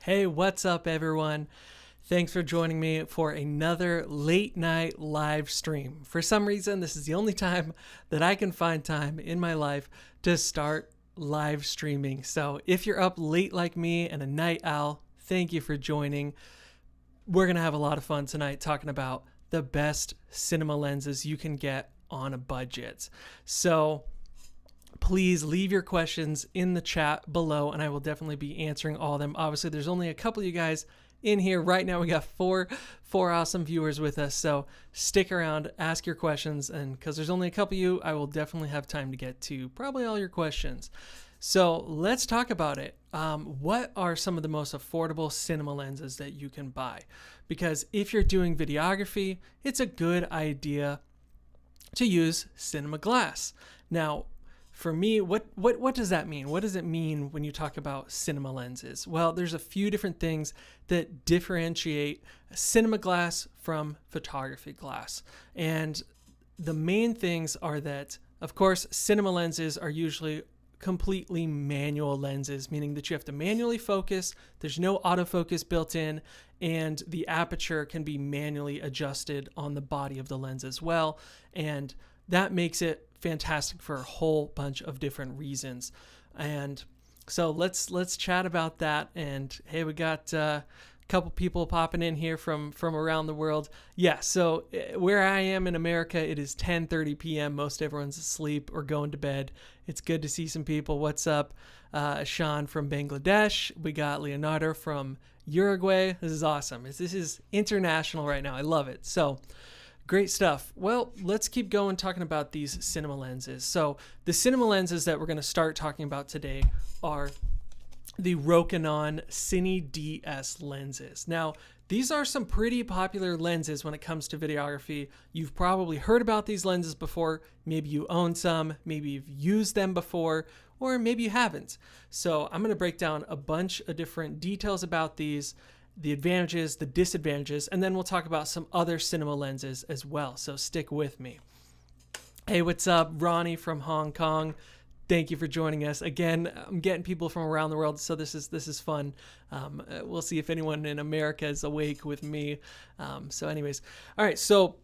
Hey, what's up everyone? Thanks for joining me for another late night live stream. For some reason, this is the only time that I can find time in my life to start live streaming. So if you're up late like me and a night owl, thank you for joining. We're going to have a lot of fun tonight talking about the best cinema lenses you can get on a budget. So please leave your questions in the chat below and I will definitely be answering all of them. Obviously, there's only a couple of you guys in here right now. We got four awesome viewers with us, so stick around, ask your questions, and because there's only a couple of you, I will definitely have time to get to probably all your questions. So let's talk about it. What are some of the most affordable cinema lenses that you can buy? Because if you're doing videography, it's a good idea to use cinema glass. Now, for me, what does that mean? What does it mean when you talk about cinema lenses? Well, there's a few different things that differentiate cinema glass from photography glass. And the main things are that, of course, cinema lenses are usually completely manual lenses, meaning that you have to manually focus. There's no autofocus built in, and the aperture can be manually adjusted on the body of the lens as well. And that makes it fantastic for a whole bunch of different reasons. And so let's chat about that. And hey, we got a couple people popping in here from around the world. Yeah, so where I am in America, it is 10:30 p.m. Most everyone's asleep or going to bed. It's good to see some people. What's up? Sean from Bangladesh. We got Leonardo from Uruguay. This is awesome. This is international right now. I love it. So great stuff. Well, let's keep going talking about these cinema lenses. So the cinema lenses that we're going to start talking about today are the Rokinon Cine DS lenses. Now, these are some pretty popular lenses when it comes to videography. You've probably heard about these lenses before. Maybe you own some, maybe you've used them before, or maybe you haven't. So I'm going to break down a bunch of different details about these, the advantages, the disadvantages, and then we'll talk about some other cinema lenses as well. So stick with me. Hey, what's up? Ronnie from Hong Kong. Thank you for joining us. Again, I'm getting people from around the world, so this is fun. We'll see if anyone in America is awake with me. So anyways, all right, so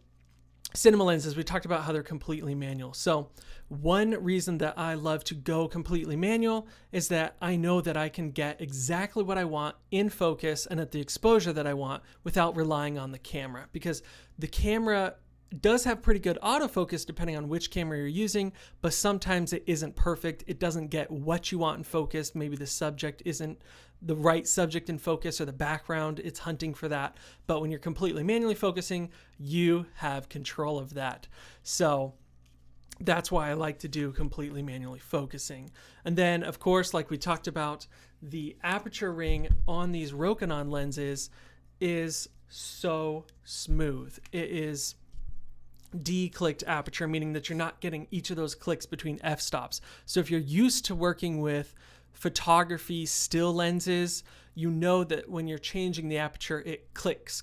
cinema lenses, we talked about how they're completely manual. So one reason that I love to go completely manual is that I know that I can get exactly what I want in focus and at the exposure that I want without relying on the camera, because the camera does have pretty good autofocus depending on which camera you're using, but sometimes it isn't perfect. It doesn't get what you want in focus. Maybe the subject isn't the right subject in focus, or the background, it's hunting for that. But when you're completely manually focusing, you have control of that. So that's why I like to do completely manually focusing. And then, of course, like we talked about, the aperture ring on these Rokinon lenses is so smooth. It is D-clicked aperture, meaning that you're not getting each of those clicks between f-stops. So if you're used to working with photography still lenses, you know that when you're changing the aperture, it clicks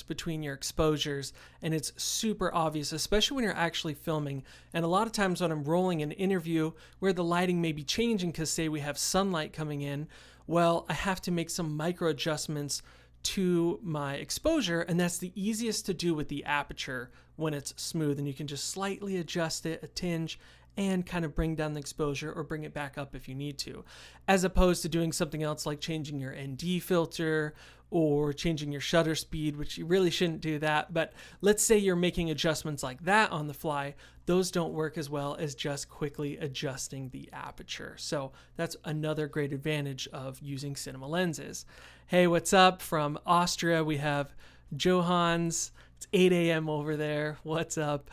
between your exposures, and it's super obvious, especially when you're actually filming. And a lot of times when I'm rolling an interview where the lighting may be changing because, say, we have sunlight coming in, well, I have to make some micro adjustments to my exposure, and that's the easiest to do with the aperture when it's smooth, and you can just slightly adjust it a tinge and kind of bring down the exposure or bring it back up if you need to, as opposed to doing something else like changing your ND filter or changing your shutter speed, which you really shouldn't do that. But let's say you're making adjustments like that on the fly. Those don't work as well as just quickly adjusting the aperture. So that's another great advantage of using cinema lenses. Hey, what's up? From Austria, we have Johans. It's 8 a.m. over there. What's up?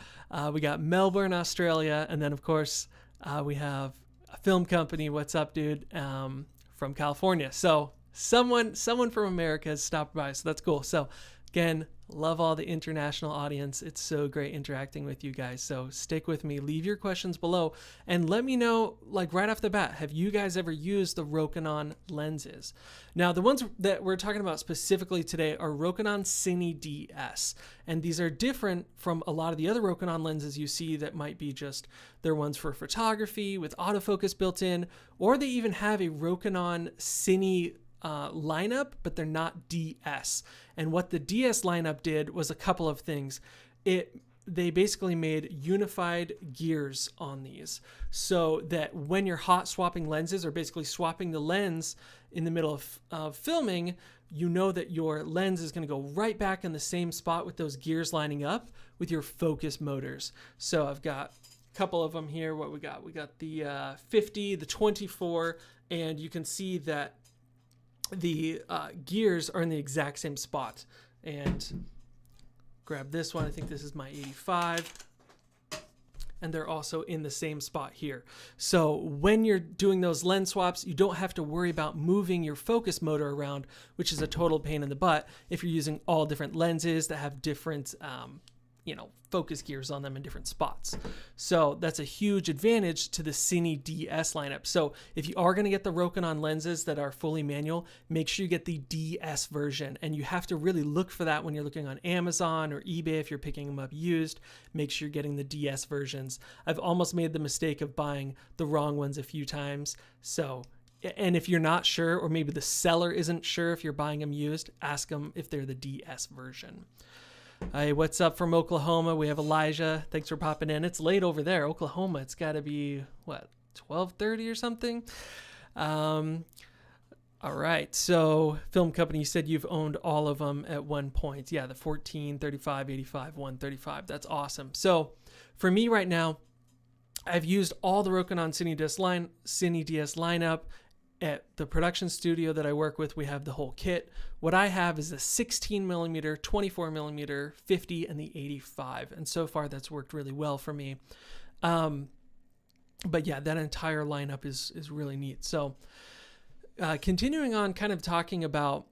We got Melbourne, Australia. And then, of course, we have a film company. What's up, dude? From California. So someone from America has stopped by. So that's cool. So Again, love all the international audience. It's so great interacting with you guys. So stick with me. Leave your questions below and let me know, like right off the bat, have you guys ever used the Rokinon lenses? Now, the ones that we're talking about specifically today are Rokinon Cine DS. And these are different from a lot of the other Rokinon lenses you see that might be just, they're ones for photography with autofocus built in, or they even have a Rokinon Cine lineup, but they're not DS. And what the DS lineup did was a couple of things. They basically made unified gears on these so that when you're hot swapping lenses, or basically swapping the lens in the middle of filming, you know that your lens is going to go right back in the same spot with those gears lining up with your focus motors. So I've got a couple of them here. What we got? We got the 50, the 24, and you can see that the gears are in the exact same spot. And grab this one. I think this is my 85. And they're also in the same spot here. So when you're doing those lens swaps, you don't have to worry about moving your focus motor around, which is a total pain in the butt if you're using all different lenses that have different focus gears on them in different spots. So that's a huge advantage to the Cine DS lineup. So if you are going to get the Rokinon lenses that are fully manual, make sure you get the DS version. And you have to really look for that when you're looking on Amazon or eBay. If you're picking them up used, make sure you're getting the DS versions. I've almost made the mistake of buying the wrong ones a few times. And if you're not sure, or maybe the seller isn't sure if you're buying them used, ask them if they're the DS version. Hey, what's up from Oklahoma? We have Elijah. Thanks for popping in. It's late over there, Oklahoma. It's got to be, 12:30 or something? All right. So, film company, you said you've owned all of them at one point. Yeah, the 14, 35, 85, 135. That's awesome. So, for me right now, I've used all the Rokinon Cine DS lineup. At the production studio that I work with, we have the whole kit. What I have is the 16 millimeter, 24 millimeter, 50, and the 85. And so far that's worked really well for me. But yeah, that entire lineup is really neat. So continuing on, kind of talking about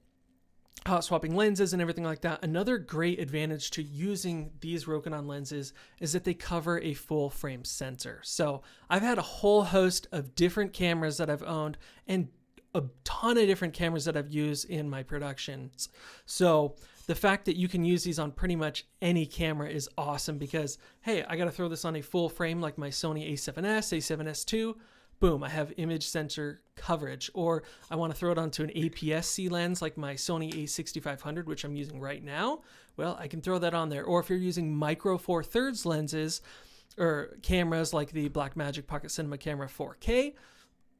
hot swapping lenses and everything like that. Another great advantage to using these Rokinon lenses is that they cover a full frame sensor. So I've had a whole host of different cameras that I've owned and a ton of different cameras that I've used in my productions. So the fact that you can use these on pretty much any camera is awesome because, hey, I got to throw this on a full frame like my Sony A7S, A7S II. Boom, I have image sensor coverage. Or I want to throw it onto an APS-C lens like my Sony A6500, which I'm using right now. Well, I can throw that on there. Or if you're using micro Four Thirds lenses or cameras like the Blackmagic Pocket Cinema Camera 4K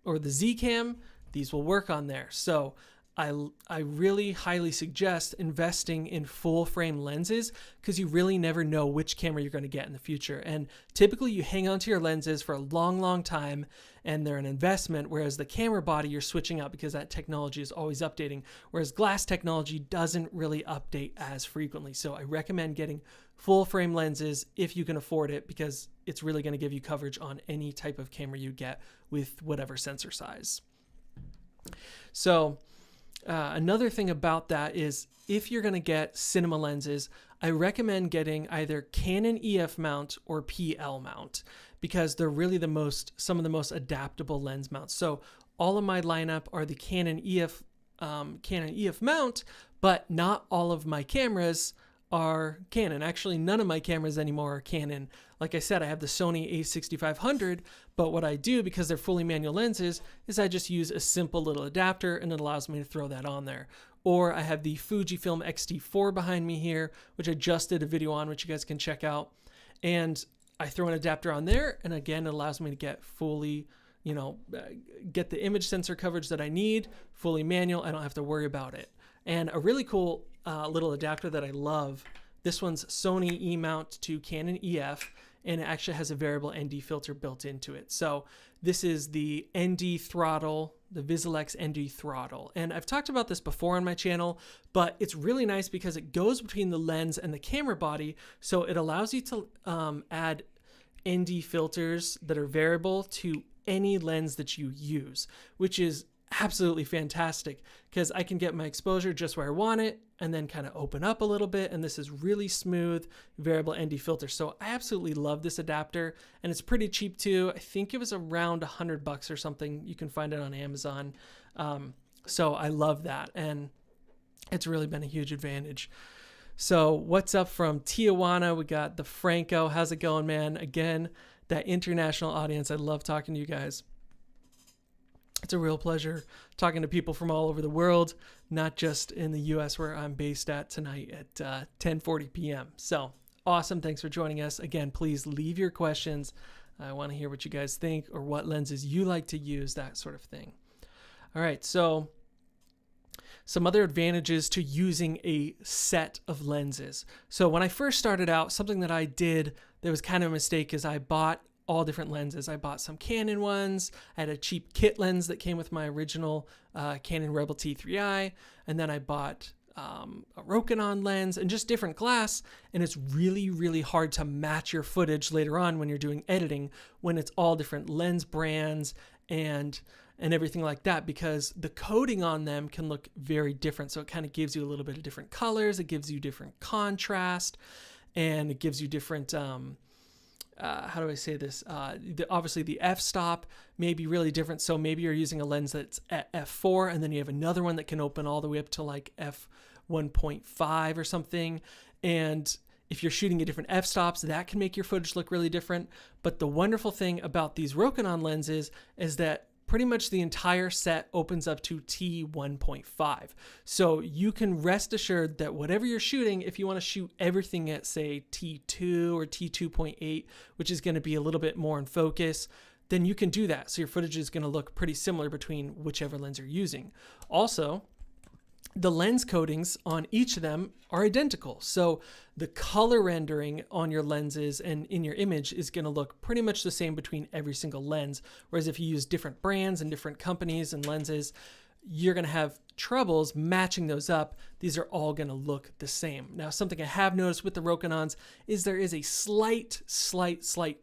or the Z-Cam, these will work on there. So I really highly suggest investing in full frame lenses because you really never know which camera you're going to get in the future. And typically you hang on to your lenses for a long, long time and they're an investment, whereas the camera body you're switching out because that technology is always updating, whereas glass technology doesn't really update as frequently. So I recommend getting full frame lenses if you can afford it because it's really going to give you coverage on any type of camera you get with whatever sensor size. So another thing about that is if you're going to get cinema lenses, I recommend getting either Canon EF mount or PL mount because they're really some of the most adaptable lens mounts. So all of my lineup are the Canon EF mount, but not all of my cameras are Canon. Actually, none of my cameras anymore are Canon. Like I said, I have the Sony A6500, but what I do, because they're fully manual lenses, is I just use a simple little adapter and it allows me to throw that on there. Or I have the Fujifilm X-T4 behind me here, which I just did a video on, which you guys can check out. And I throw an adapter on there, and again, it allows me to get fully, get the image sensor coverage that I need, fully manual. I don't have to worry about it. And a really cool little adapter that I love, this one's Sony E-mount to Canon EF, and it actually has a variable ND filter built into it. So this is the ND throttle, the Visualex ND throttle. And I've talked about this before on my channel, but it's really nice because it goes between the lens and the camera body. So it allows you to add ND filters that are variable to any lens that you use, which is absolutely fantastic because I can get my exposure just where I want it and then kind of open up a little bit. And this is really smooth variable ND filter. So I absolutely love this adapter, and it's pretty cheap too. I think it was around $100 or something. You can find it on Amazon. So I love that, and it's really been a huge advantage. So what's up from Tijuana? We got the Franco. How's it going, man? Again, that international audience. I love talking to you guys. It's a real pleasure talking to people from all over the world, not just in the U.S. where I'm based at tonight at 10:40 p.m. So awesome. Thanks for joining us. Again, please leave your questions. I want to hear what you guys think or what lenses you like to use, that sort of thing. All right. So some other advantages to using a set of lenses. So when I first started out, something that I did that was kind of a mistake is I bought all different lenses. I bought some Canon ones. I had a cheap kit lens that came with my original Canon Rebel T3i. And then I bought a Rokinon lens and just different glass. And it's really, really hard to match your footage later on when you're doing editing, when it's all different lens brands and everything like that, because the coating on them can look very different. So it kind of gives you a little bit of different colors. It gives you different contrast, and it gives you different, how do I say this? Obviously the f-stop may be really different. So maybe you're using a lens that's at f4, and then you have another one that can open all the way up to like f1.5 or something. And if you're shooting at different f-stops, that can make your footage look really different. But the wonderful thing about these Rokinon lenses is that pretty much the entire set opens up to T1.5. So you can rest assured that whatever you're shooting, if you want to shoot everything at say T2 or T2.8, which is going to be a little bit more in focus, then you can do that. So your footage is going to look pretty similar between whichever lens you're using. Also, the lens coatings on each of them are identical. So the color rendering on your lenses and in your image is going to look pretty much the same between every single lens. Whereas if you use different brands and different companies and lenses, you're going to have troubles matching those up. These are all going to look the same. Now, something I have noticed with the Rokinons is there is a slight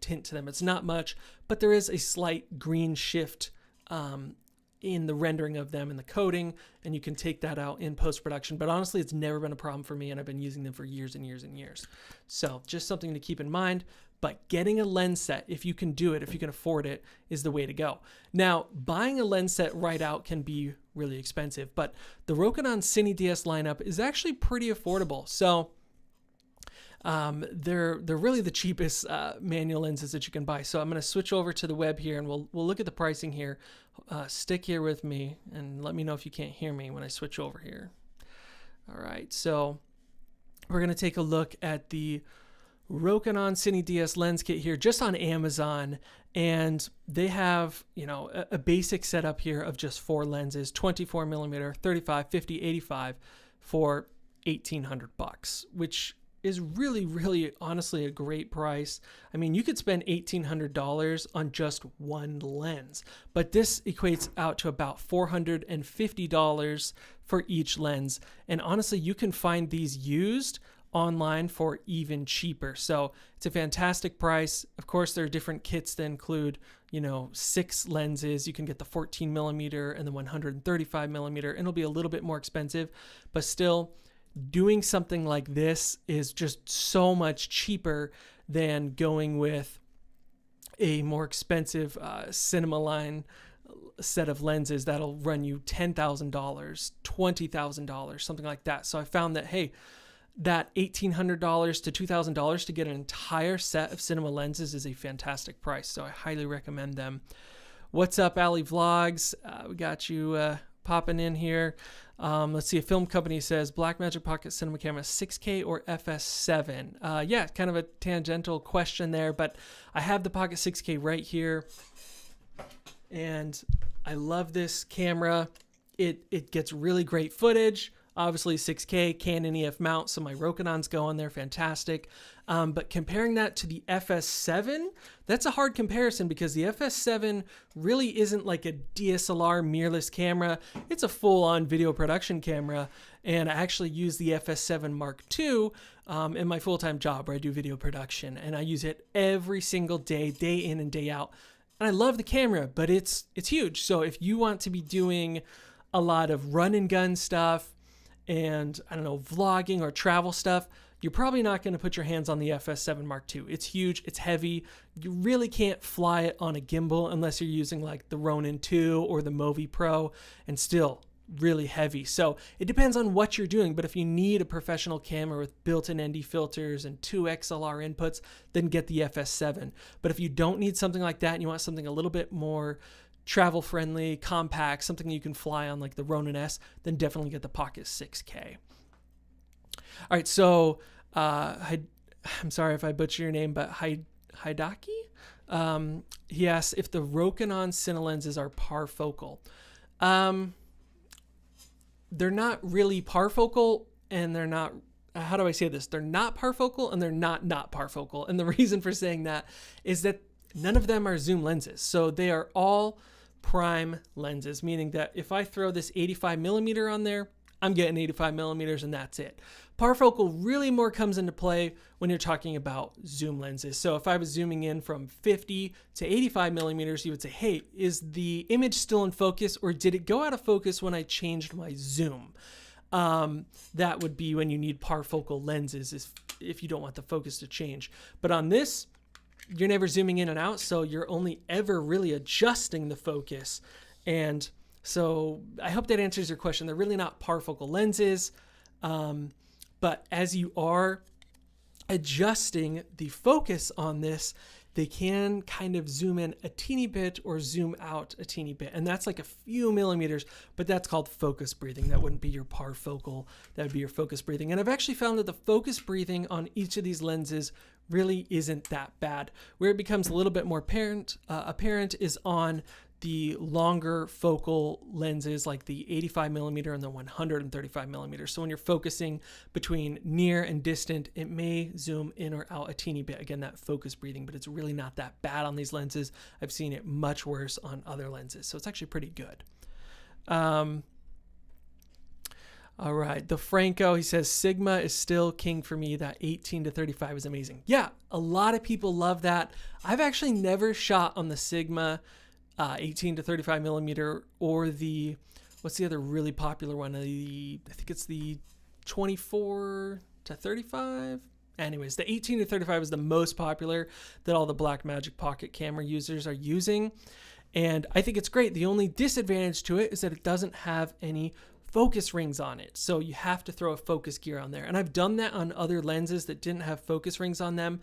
tint to them. It's not much, but there is a slight green shift in the rendering of them and the coating, and you can take that out in post-production. But honestly, it's never been a problem for me, and I've been using them for years and years and years. So just something to keep in mind. But getting a lens set, if you can do it, if you can afford it, is the way to go. Now, buying a lens set right out can be really expensive, but the Rokinon Cine DS lineup is actually pretty affordable. So they're really the cheapest manual lenses that you can buy. So I'm going to switch over to the web here, and we'll look at the pricing here. Stick here with me and let me know if you can't hear me when I switch over here. All right, so we're going to take a look at the Rokinon Cine DS lens kit here just on Amazon, and they have, you know, a basic setup here of just 4 lenses, 24 millimeter, 35, 50, 85 for $1,800, which is really, really honestly a great price. I mean, you could spend $1,800 on just one lens, but this equates out to about $450 for each lens. And honestly, you can find these used online for even cheaper. So it's a fantastic price. Of course, there are different kits that include, you know, 6 lenses. You can get the 14 millimeter and the 135 millimeter, and it'll be a little bit more expensive, but still, doing something like this is just so much cheaper than going with a more expensive cinema line set of lenses that'll run you $10,000, $20,000, something like that. So I found that, hey, that $1,800 to $2,000 to get an entire set of cinema lenses is a fantastic price. So I highly recommend them. What's up, Ali Vlogs? We got you popping in here. Let's see. A film company says Blackmagic Pocket Cinema Camera 6K or FS7. Yeah, kind of a tangential question there, but I have the Pocket 6K right here, and I love this camera. It gets really great footage. Obviously 6K, Canon EF mount, so my Rokinons go on there, fantastic. But comparing that to the FS7, that's a hard comparison because the FS7 really isn't like a DSLR mirrorless camera. It's a full-on video production camera, and I actually use the FS7 Mark II in my full-time job where I do video production, and I use it every single day, day in and day out. And I love the camera, but it's huge. So if you want to be doing a lot of run and gun stuff and, I don't know, vlogging or travel stuff, you're probably not going to put your hands on the FS7 Mark II. It's huge. It's heavy. You really can't fly it on a gimbal unless you're using like the Ronin 2 or the Movi Pro, and still really heavy. So it depends on what you're doing. But if you need a professional camera with built-in ND filters and 2 XLR inputs, then get the FS7. But if you don't need something like that and you want something a little bit more travel friendly, compact, something you can fly on like the Ronin S, then definitely get the Pocket 6K. All right, so I'm sorry if I butcher your name, but Hidaki, he asks if the Rokinon Cine lenses are parfocal. They're not really parfocal, and they're not, how do I say this? They're not parfocal, and they're not parfocal. And the reason for saying that is that none of them are zoom lenses. So they are all prime lenses, meaning that if I throw this 85 millimeter on there, I'm getting 85 millimeters and that's it. Parfocal really more comes into play when you're talking about zoom lenses. So if I was zooming in from 50 to 85 millimeters, you would say, hey, is the image still in focus, or did it go out of focus when I changed my zoom? That would be when you need parfocal lenses, if you don't want the focus to change. But on this, you're never zooming in and out, so you're only ever really adjusting the focus. And so I hope that answers your question. They're really not parfocal lenses, but as you are adjusting the focus on this, they can kind of zoom in a teeny bit or zoom out a teeny bit. And that's like a few millimeters, but that's called focus breathing. That wouldn't be your parfocal, that would be your focus breathing. And I've actually found that the focus breathing on each of these lenses really isn't that bad. Where it becomes a little bit more apparent is on the longer focal lenses, like the 85 millimeter and the 135 millimeter. So when you're focusing between near and distant, it may zoom in or out a teeny bit. Again, that focus breathing, but it's really not that bad on these lenses. I've seen it much worse on other lenses. So it's actually pretty good. All right. The Franco, he says, Sigma is still king for me. That 18 to 35 is amazing. Yeah, a lot of people love that. I've actually never shot on the Sigma 18 to 35 millimeter, or the, what's the other really popular one? I think it's the 24 to 35. Anyways, the 18 to 35 is the most popular that all the Blackmagic pocket camera users are using. And I think it's great. The only disadvantage to it is that it doesn't have any focus rings on it. So you have to throw a focus gear on there. And I've done that on other lenses that didn't have focus rings on them.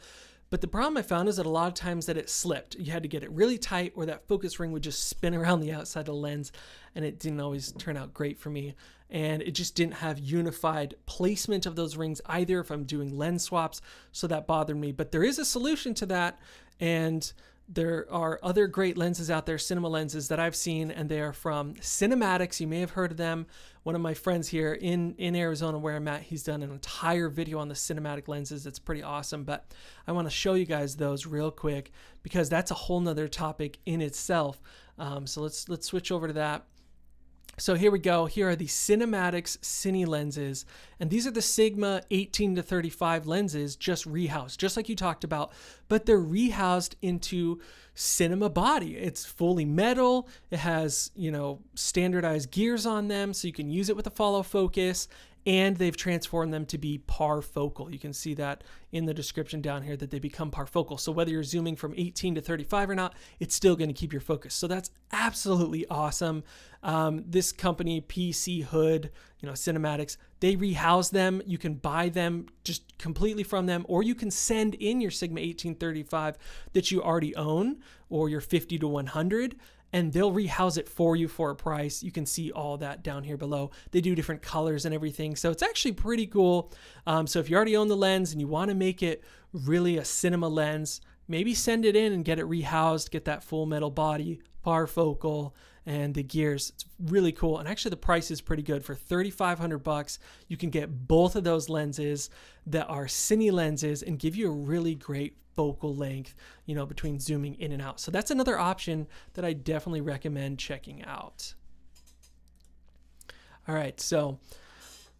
But the problem I found is that a lot of times that it slipped. You had to get it really tight, or that focus ring would just spin around the outside of the lens, and it didn't always turn out great for me. And it just didn't have unified placement of those rings either if I'm doing lens swaps, so that bothered me. But there is a solution to that, and there are other great lenses out there, cinema lenses that I've seen, and they are from Cinematics. You may have heard of them. One of my friends here in Arizona where I'm at, he's done an entire video on the cinematic lenses. It's pretty awesome, but I want to show you guys those real quick because that's a whole nother topic in itself. So let's switch over to that. So here we go. Here are the Cinematics Cine lenses. And these are the Sigma 18 to 35 lenses, just rehoused, just like you talked about, but they're rehoused into cinema body. It's fully metal. It has, standardized gears on them, so you can use it with a follow focus. And they've transformed them to be parfocal. You can see that in the description down here that they become parfocal. So whether you're zooming from 18 to 35 or not, it's still going to keep your focus. So that's absolutely awesome. This company, PC Hood, Cinematics, they rehouse them. You can buy them just completely from them, or you can send in your Sigma 1835 that you already own, or your 50 to 100. And they'll rehouse it for you for a price. You can see all that down here below. They do different colors and everything. So it's actually pretty cool. So if you already own the lens and you want to make it really a cinema lens, maybe send it in and get it rehoused, get that full metal body, parfocal, and the gears. It's really cool. And actually the price is pretty good. For $3,500, you can get both of those lenses that are cine lenses and give you a really great focal length, between zooming in and out. So that's another option that I definitely recommend checking out. All right, so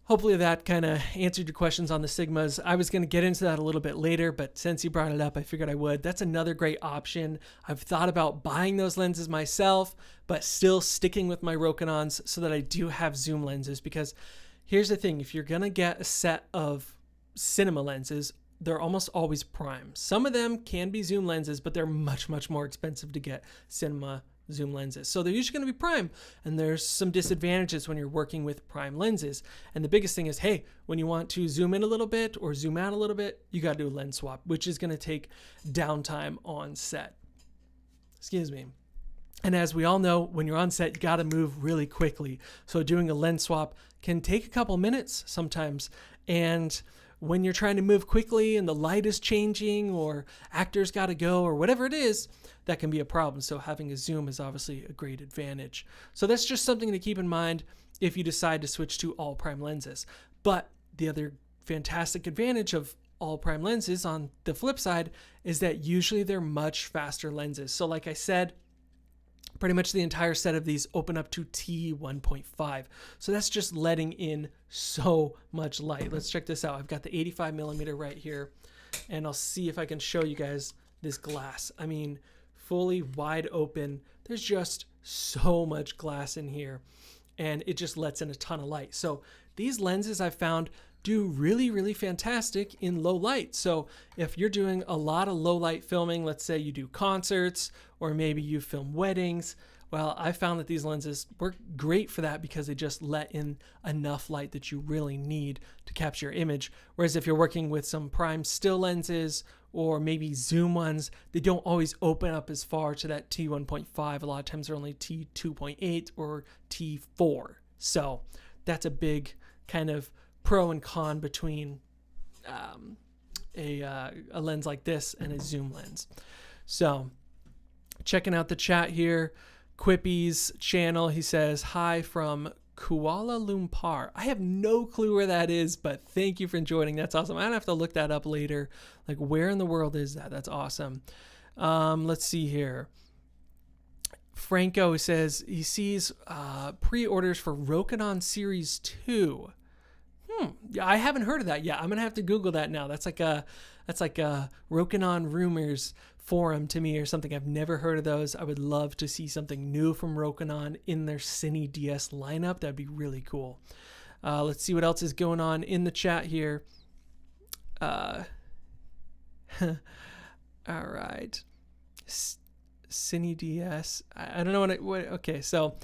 hopefully that kind of answered your questions on the Sigmas. I was going to get into that a little bit later, but since you brought it up, I figured I would. That's another great option. I've thought about buying those lenses myself, but still sticking with my Rokinons so that I do have zoom lenses, because here's the thing. If you're going to get a set of cinema lenses, they're almost always prime. Some of them can be zoom lenses, but they're much, much more expensive to get cinema zoom lenses. So they're usually going to be prime, and there's some disadvantages when you're working with prime lenses. And the biggest thing is, hey, when you want to zoom in a little bit or zoom out a little bit, you got to do a lens swap, which is going to take downtime on set. Excuse me. And as we all know, when you're on set, you got to move really quickly. So doing a lens swap can take a couple minutes sometimes. And when you're trying to move quickly and the light is changing or actors got to go or whatever it is, that can be a problem. So having a zoom is obviously a great advantage. So that's just something to keep in mind if you decide to switch to all prime lenses. But the other fantastic advantage of all prime lenses on the flip side is that usually they're much faster lenses. So like I said, pretty much the entire set of these open up to T1.5. So that's just letting in so much light. Let's check this out. I've got the 85 millimeter right here, and I'll see if I can show you guys this glass. I mean, fully wide open. There's just so much glass in here, and it just lets in a ton of light. So these lenses I've found do really, really fantastic in low light. So if you're doing a lot of low light filming, let's say you do concerts or maybe you film weddings, well, I found that these lenses work great for that because they just let in enough light that you really need to capture your image. Whereas if you're working with some prime still lenses or maybe zoom ones, they don't always open up as far to that T1.5. A lot of times they're only T2.8 or T4. So that's a big kind of pro and con between a lens like this and a zoom lens. So checking out the chat here, Quippy's channel, he says, hi from Kuala Lumpur. I have no clue where that is, but thank you for joining. That's awesome. I'm gonna have to look that up later. Like, where in the world is that? That's awesome. Let's see here. Franco says he sees pre-orders for Rokinon Series 2. Yeah, I haven't heard of that yet. I'm gonna have to Google that now. That's like a Rokinon rumors forum to me or something. I've never heard of those. I would love to see something new from Rokinon in their Cine DS lineup. That'd be really cool. Let's see what else is going on in the chat here. All right, Cine DS. I don't know what. Okay, so.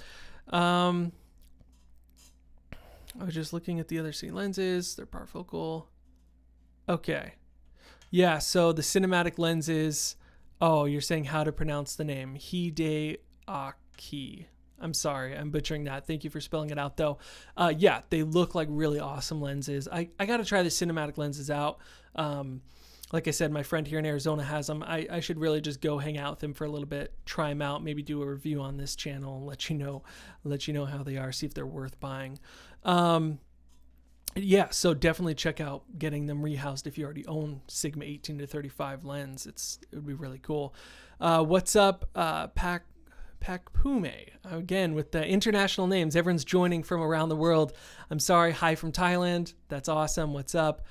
I was just looking at the other Cine lenses. They're partifocal. Okay. Yeah, so the cinematic lenses. Oh, you're saying how to pronounce the name. Hideaki. I'm sorry, I'm butchering that. Thank you for spelling it out, though. Yeah, they look like really awesome lenses. I got to try the cinematic lenses out. Like I said, my friend here in Arizona has them. I should really just go hang out with him for a little bit, try them out, maybe do a review on this channel and let you know how they are, see if they're worth buying. Yeah, so definitely check out getting them rehoused if you already own Sigma 18-35 lens. It would be really cool. What's up, Pakpume? Again, with the international names, everyone's joining from around the world. I'm sorry. Hi from Thailand. That's awesome. What's up?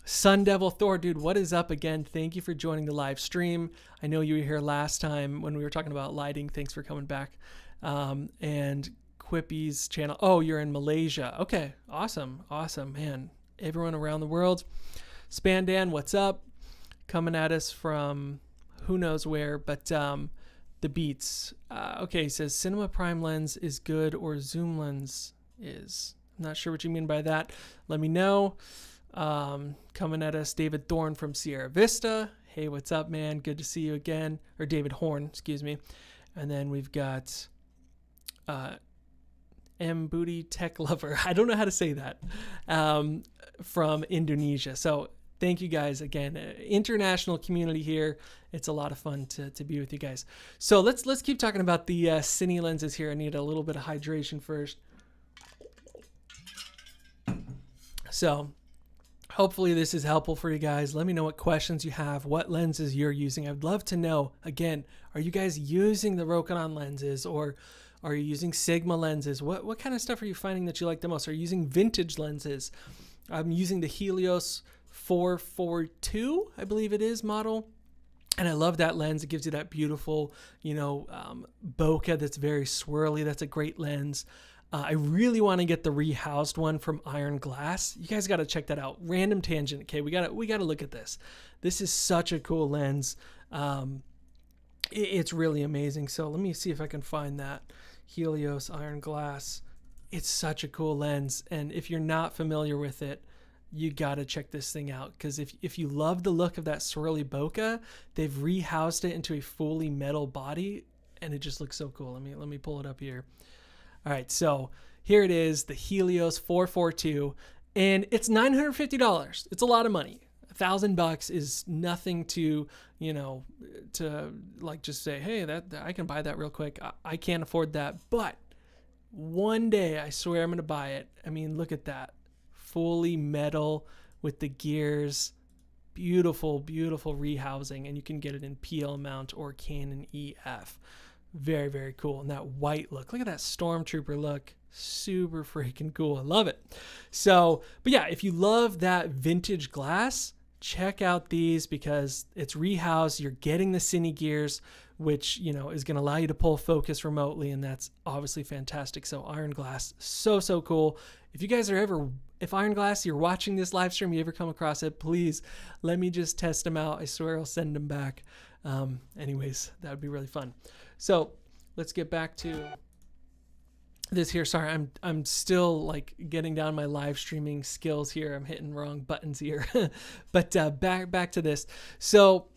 Sun Devil Thor, dude, what is up again? Thank you for joining the live stream. I know you were here last time when we were talking about lighting. Thanks for coming back. And Quippy's channel. Oh, you're in Malaysia. Okay, awesome, man. Everyone around the world. Spandan, what's up? Coming at us from who knows where, but the beats. Okay, he says cinema prime lens is good or zoom lens is. I'm not sure what you mean by that. Let me know. Coming at us, David Thorne from Sierra Vista. Hey, what's up, man? Good to see you again. Or David Horn, excuse me. And then we've got M Booty Tech Lover. I don't know how to say that. From Indonesia. So thank you guys again. International community here. It's a lot of fun to be with you guys. So let's keep talking about the Cine lenses here. I need a little bit of hydration first. So hopefully this is helpful for you guys. Let me know what questions you have, what lenses you're using. I'd love to know, again, are you guys using the Rokinon lenses, or Are you using Sigma lenses? What kind of stuff are you finding that you like the most? Are you using vintage lenses? I'm using the Helios 442, I believe it is, model. And I love that lens. It gives you that beautiful, bokeh that's very swirly. That's a great lens. I really want to get the rehoused one from Iron Glass. You guys got to check that out. Random tangent. Okay, we got to look at this. This is such a cool lens. It's really amazing. So let me see if I can find that Helios Iron Glass. It's such a cool lens, and if you're not familiar with it, you got to check this thing out, because if you love the look of that swirly bokeh, they've rehoused it into a fully metal body, and it just looks so cool. Let me pull it up here. All right, so here it is, the Helios 442, and it's $950. It's a lot of money. $1,000 is nothing to, to like just say, hey, that I can buy that real quick. I can't afford that, but one day I swear I'm going to buy it. I mean, look at that. Fully metal with the gears. Beautiful, beautiful rehousing, and you can get it in PL mount or Canon EF. Very, very cool. And that white look. Look at that Stormtrooper look. Super freaking cool. I love it. So, but yeah, if you love that vintage glass, check out these, because it's rehoused. You're getting the Cine gears, which, is going to allow you to pull focus remotely, and that's obviously fantastic. So Iron Glass, so cool. If you guys if Iron Glass, you're watching this live stream, you ever come across it, please let me just test them out. I swear I'll send them back. Anyways, that would be really fun. So let's get back to this here. Sorry, I'm still like getting down my live streaming skills here. I'm hitting wrong buttons here. But back to this. So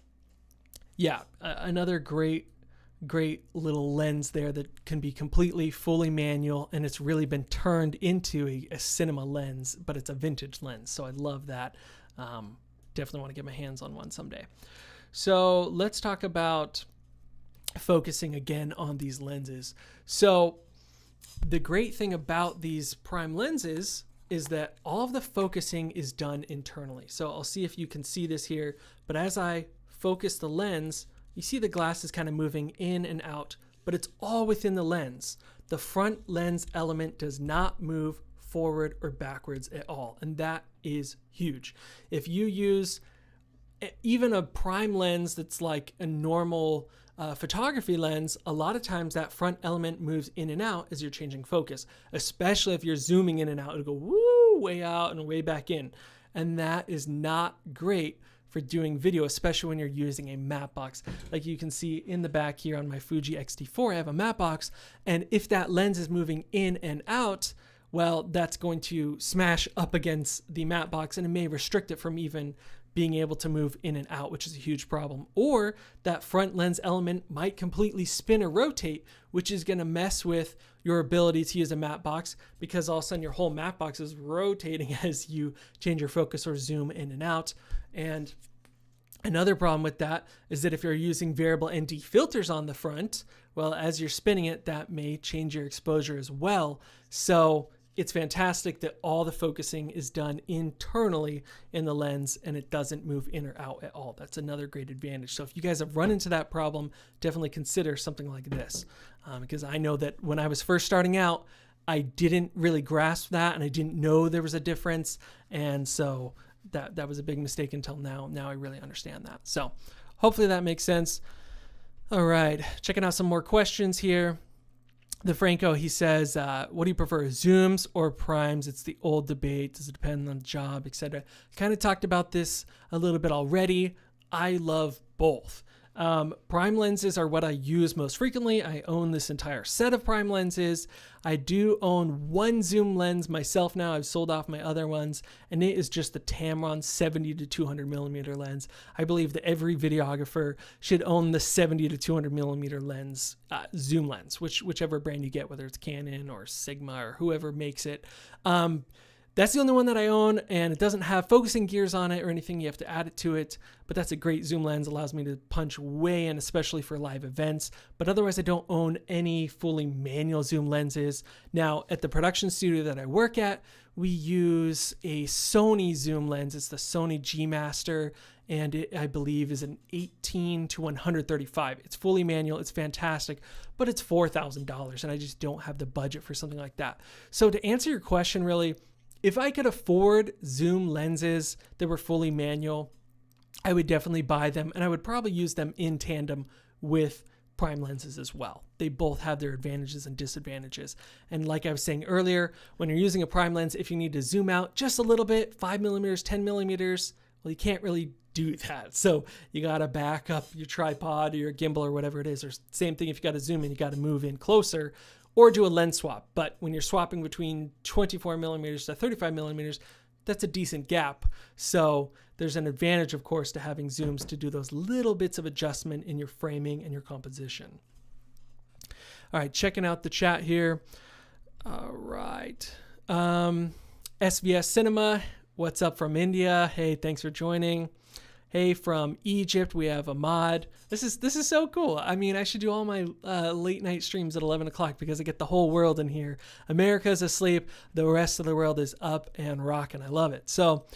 yeah, another great little lens there that can be completely fully manual, and it's really been turned into a cinema lens, but it's a vintage lens. So I love that. Definitely want to get my hands on one someday. So let's talk about focusing again on these lenses. So the great thing about these prime lenses is that all of the focusing is done internally. So I'll see if you can see this here, but as I focus the lens, you see the glass is kind of moving in and out, but it's all within the lens. The front lens element does not move forward or backwards at all, and that is huge. If you use even a prime lens that's like a normal photography lens, a lot of times that front element moves in and out as you're changing focus, especially if you're zooming in and out. It'll go woo, way out and way back in, and that is not great for doing video, especially when you're using a matte box. Like you can see in the back here on my Fuji X-T4, I have a matte box, and if that lens is moving in and out, well, that's going to smash up against the matte box, and it may restrict it from even being able to move in and out, which is a huge problem. Or that front lens element might completely spin or rotate, which is going to mess with your ability to use a matte box, because all of a sudden your whole matte box is rotating as you change your focus or zoom in and out. And another problem with that is that if you're using variable ND filters on the front, well, as you're spinning it, that may change your exposure as well. So it's fantastic that all the focusing is done internally in the lens and it doesn't move in or out at all. That's another great advantage. So if you guys have run into that problem, definitely consider something like this, because I know that when I was first starting out, I didn't really grasp that, and I didn't know there was a difference. And so that was a big mistake until now. Now I really understand that. So hopefully that makes sense. All right, checking out some more questions here. The Franco, he says, what do you prefer, zooms or primes? It's the old debate. Does it depend on the job, etc.? Kind of talked about this a little bit already. I love both. Prime lenses are what I use most frequently. I own this entire set of prime lenses. I do own one zoom lens myself now. I've sold off my other ones, and it is just the Tamron 70 to 200 millimeter lens. I believe that every videographer should own the 70 to 200 millimeter lens, zoom lens, whichever brand you get, whether it's Canon or Sigma or whoever makes it. That's the only one that I own, and it doesn't have focusing gears on it or anything. You have to add it to it, but that's a great zoom lens. Allows me to punch way in, especially for live events. But otherwise, I don't own any fully manual zoom lenses. Now, at the production studio that I work at, we use a Sony zoom lens. It's the Sony G Master, and it, I believe, is an 18 to 135. It's fully manual. It's fantastic, but it's $4,000, and I just don't have the budget for something like that. So to answer your question, really, if I could afford zoom lenses that were fully manual, I would definitely buy them, and I would probably use them in tandem with prime lenses as well. They both have their advantages and disadvantages. And like I was saying earlier, when you're using a prime lens, if you need to zoom out just a little bit, 5 millimeters, 10 millimeters, well, you can't really do that. So you got to back up your tripod or your gimbal or whatever it is. Or same thing, if you got to zoom in, you got to move in closer or do a lens swap. But when you're swapping between 24 millimeters to 35 millimeters, that's a decent gap. So there's an advantage, of course, to having zooms to do those little bits of adjustment in your framing and your composition. All right, checking out the chat here. All right. SVS Cinema, what's up from India? Hey, thanks for joining. Hey, from Egypt, we have Ahmad. This is so cool. I mean, I should do all my late night streams at 11 o'clock because I get the whole world in here. America's asleep. The rest of the world is up and rocking. I love it. So,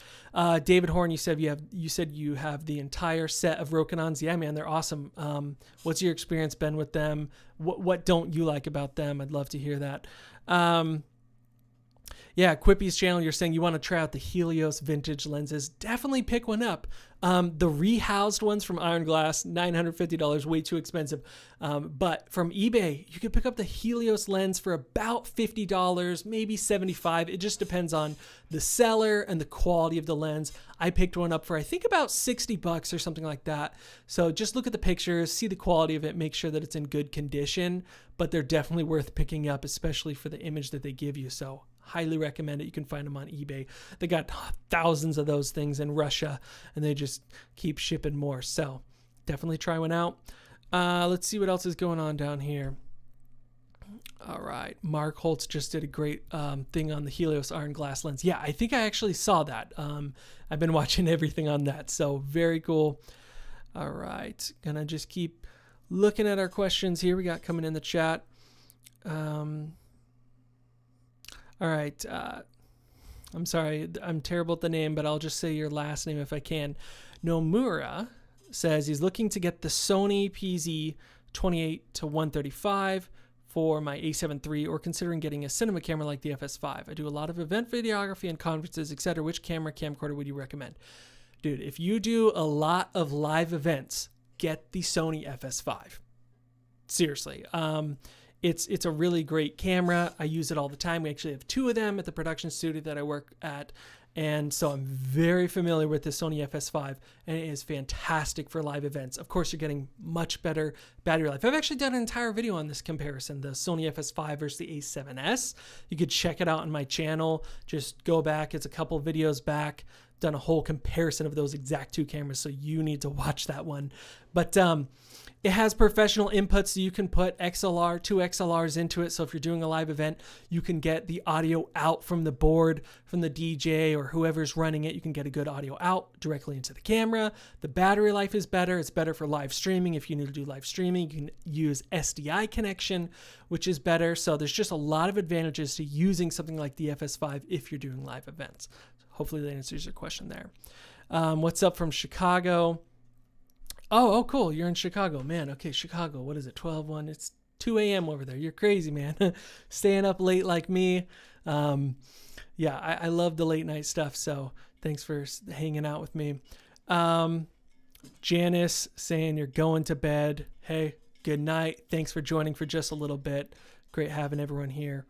David Horn, you said you have the entire set of Rokinons. Yeah, man, they're awesome. What's your experience been with them? What don't you like about them? I'd love to hear that. Yeah, Quippy's channel, you're saying you want to try out the Helios vintage lenses. Definitely pick one up. The rehoused ones from Iron Glass, $950, way too expensive. But from eBay, you can pick up the Helios lens for about $50, maybe $75. It just depends on the seller and the quality of the lens. I picked one up for, I think, about $60 or something like that. So just look at the pictures, see the quality of it, make sure that it's in good condition. But they're definitely worth picking up, especially for the image that they give you. So highly recommend it. You can find them on eBay. They got thousands of those things in Russia, and they just keep shipping more. So definitely try one out. Let's see what else is going on down here. All right. Mark Holtz just did a great thing on the Helios Iron Glass lens. Yeah, I think I actually saw that. I've been watching everything on that. So very cool. All right. Gonna just keep looking at our questions here we got coming in the chat. All right. I'm sorry. I'm terrible at the name, but I'll just say your last name if I can. Nomura says he's looking to get the Sony PZ 28 to 135 for my A7 III, or considering getting a cinema camera like the FS5. I do a lot of event videography and conferences, etc. Which camcorder would you recommend? Dude, if you do a lot of live events, get the Sony FS5. Seriously. It's a really great camera. I use it all the time. We actually have two of them at the production studio that I work at. And so I'm very familiar with the Sony FS5, and it is fantastic for live events. Of course, you're getting much better battery life. I've actually done an entire video on this comparison, the Sony FS5 versus the A7S. You could check it out on my channel. Just go back. It's a couple videos back. Done a whole comparison of those exact two cameras, so you need to watch that one. But it has professional inputs, so you can put XLR, two XLRs into it. So if you're doing a live event, you can get the audio out from the board, from the DJ or whoever's running it. You can get a good audio out directly into the camera. The battery life is better. It's better for live streaming. If you need to do live streaming, you can use SDI connection, which is better. So there's just a lot of advantages to using something like the FS5 if you're doing live events. Hopefully that answers your question there. What's up from Chicago? Oh, cool. You're in Chicago. Man, okay, Chicago. What is it, 12-1? It's 2 a.m. over there. You're crazy, man. Staying up late like me. Yeah, I love the late night stuff, so thanks for hanging out with me. Janice saying you're going to bed. Hey, good night. Thanks for joining for just a little bit. Great having everyone here.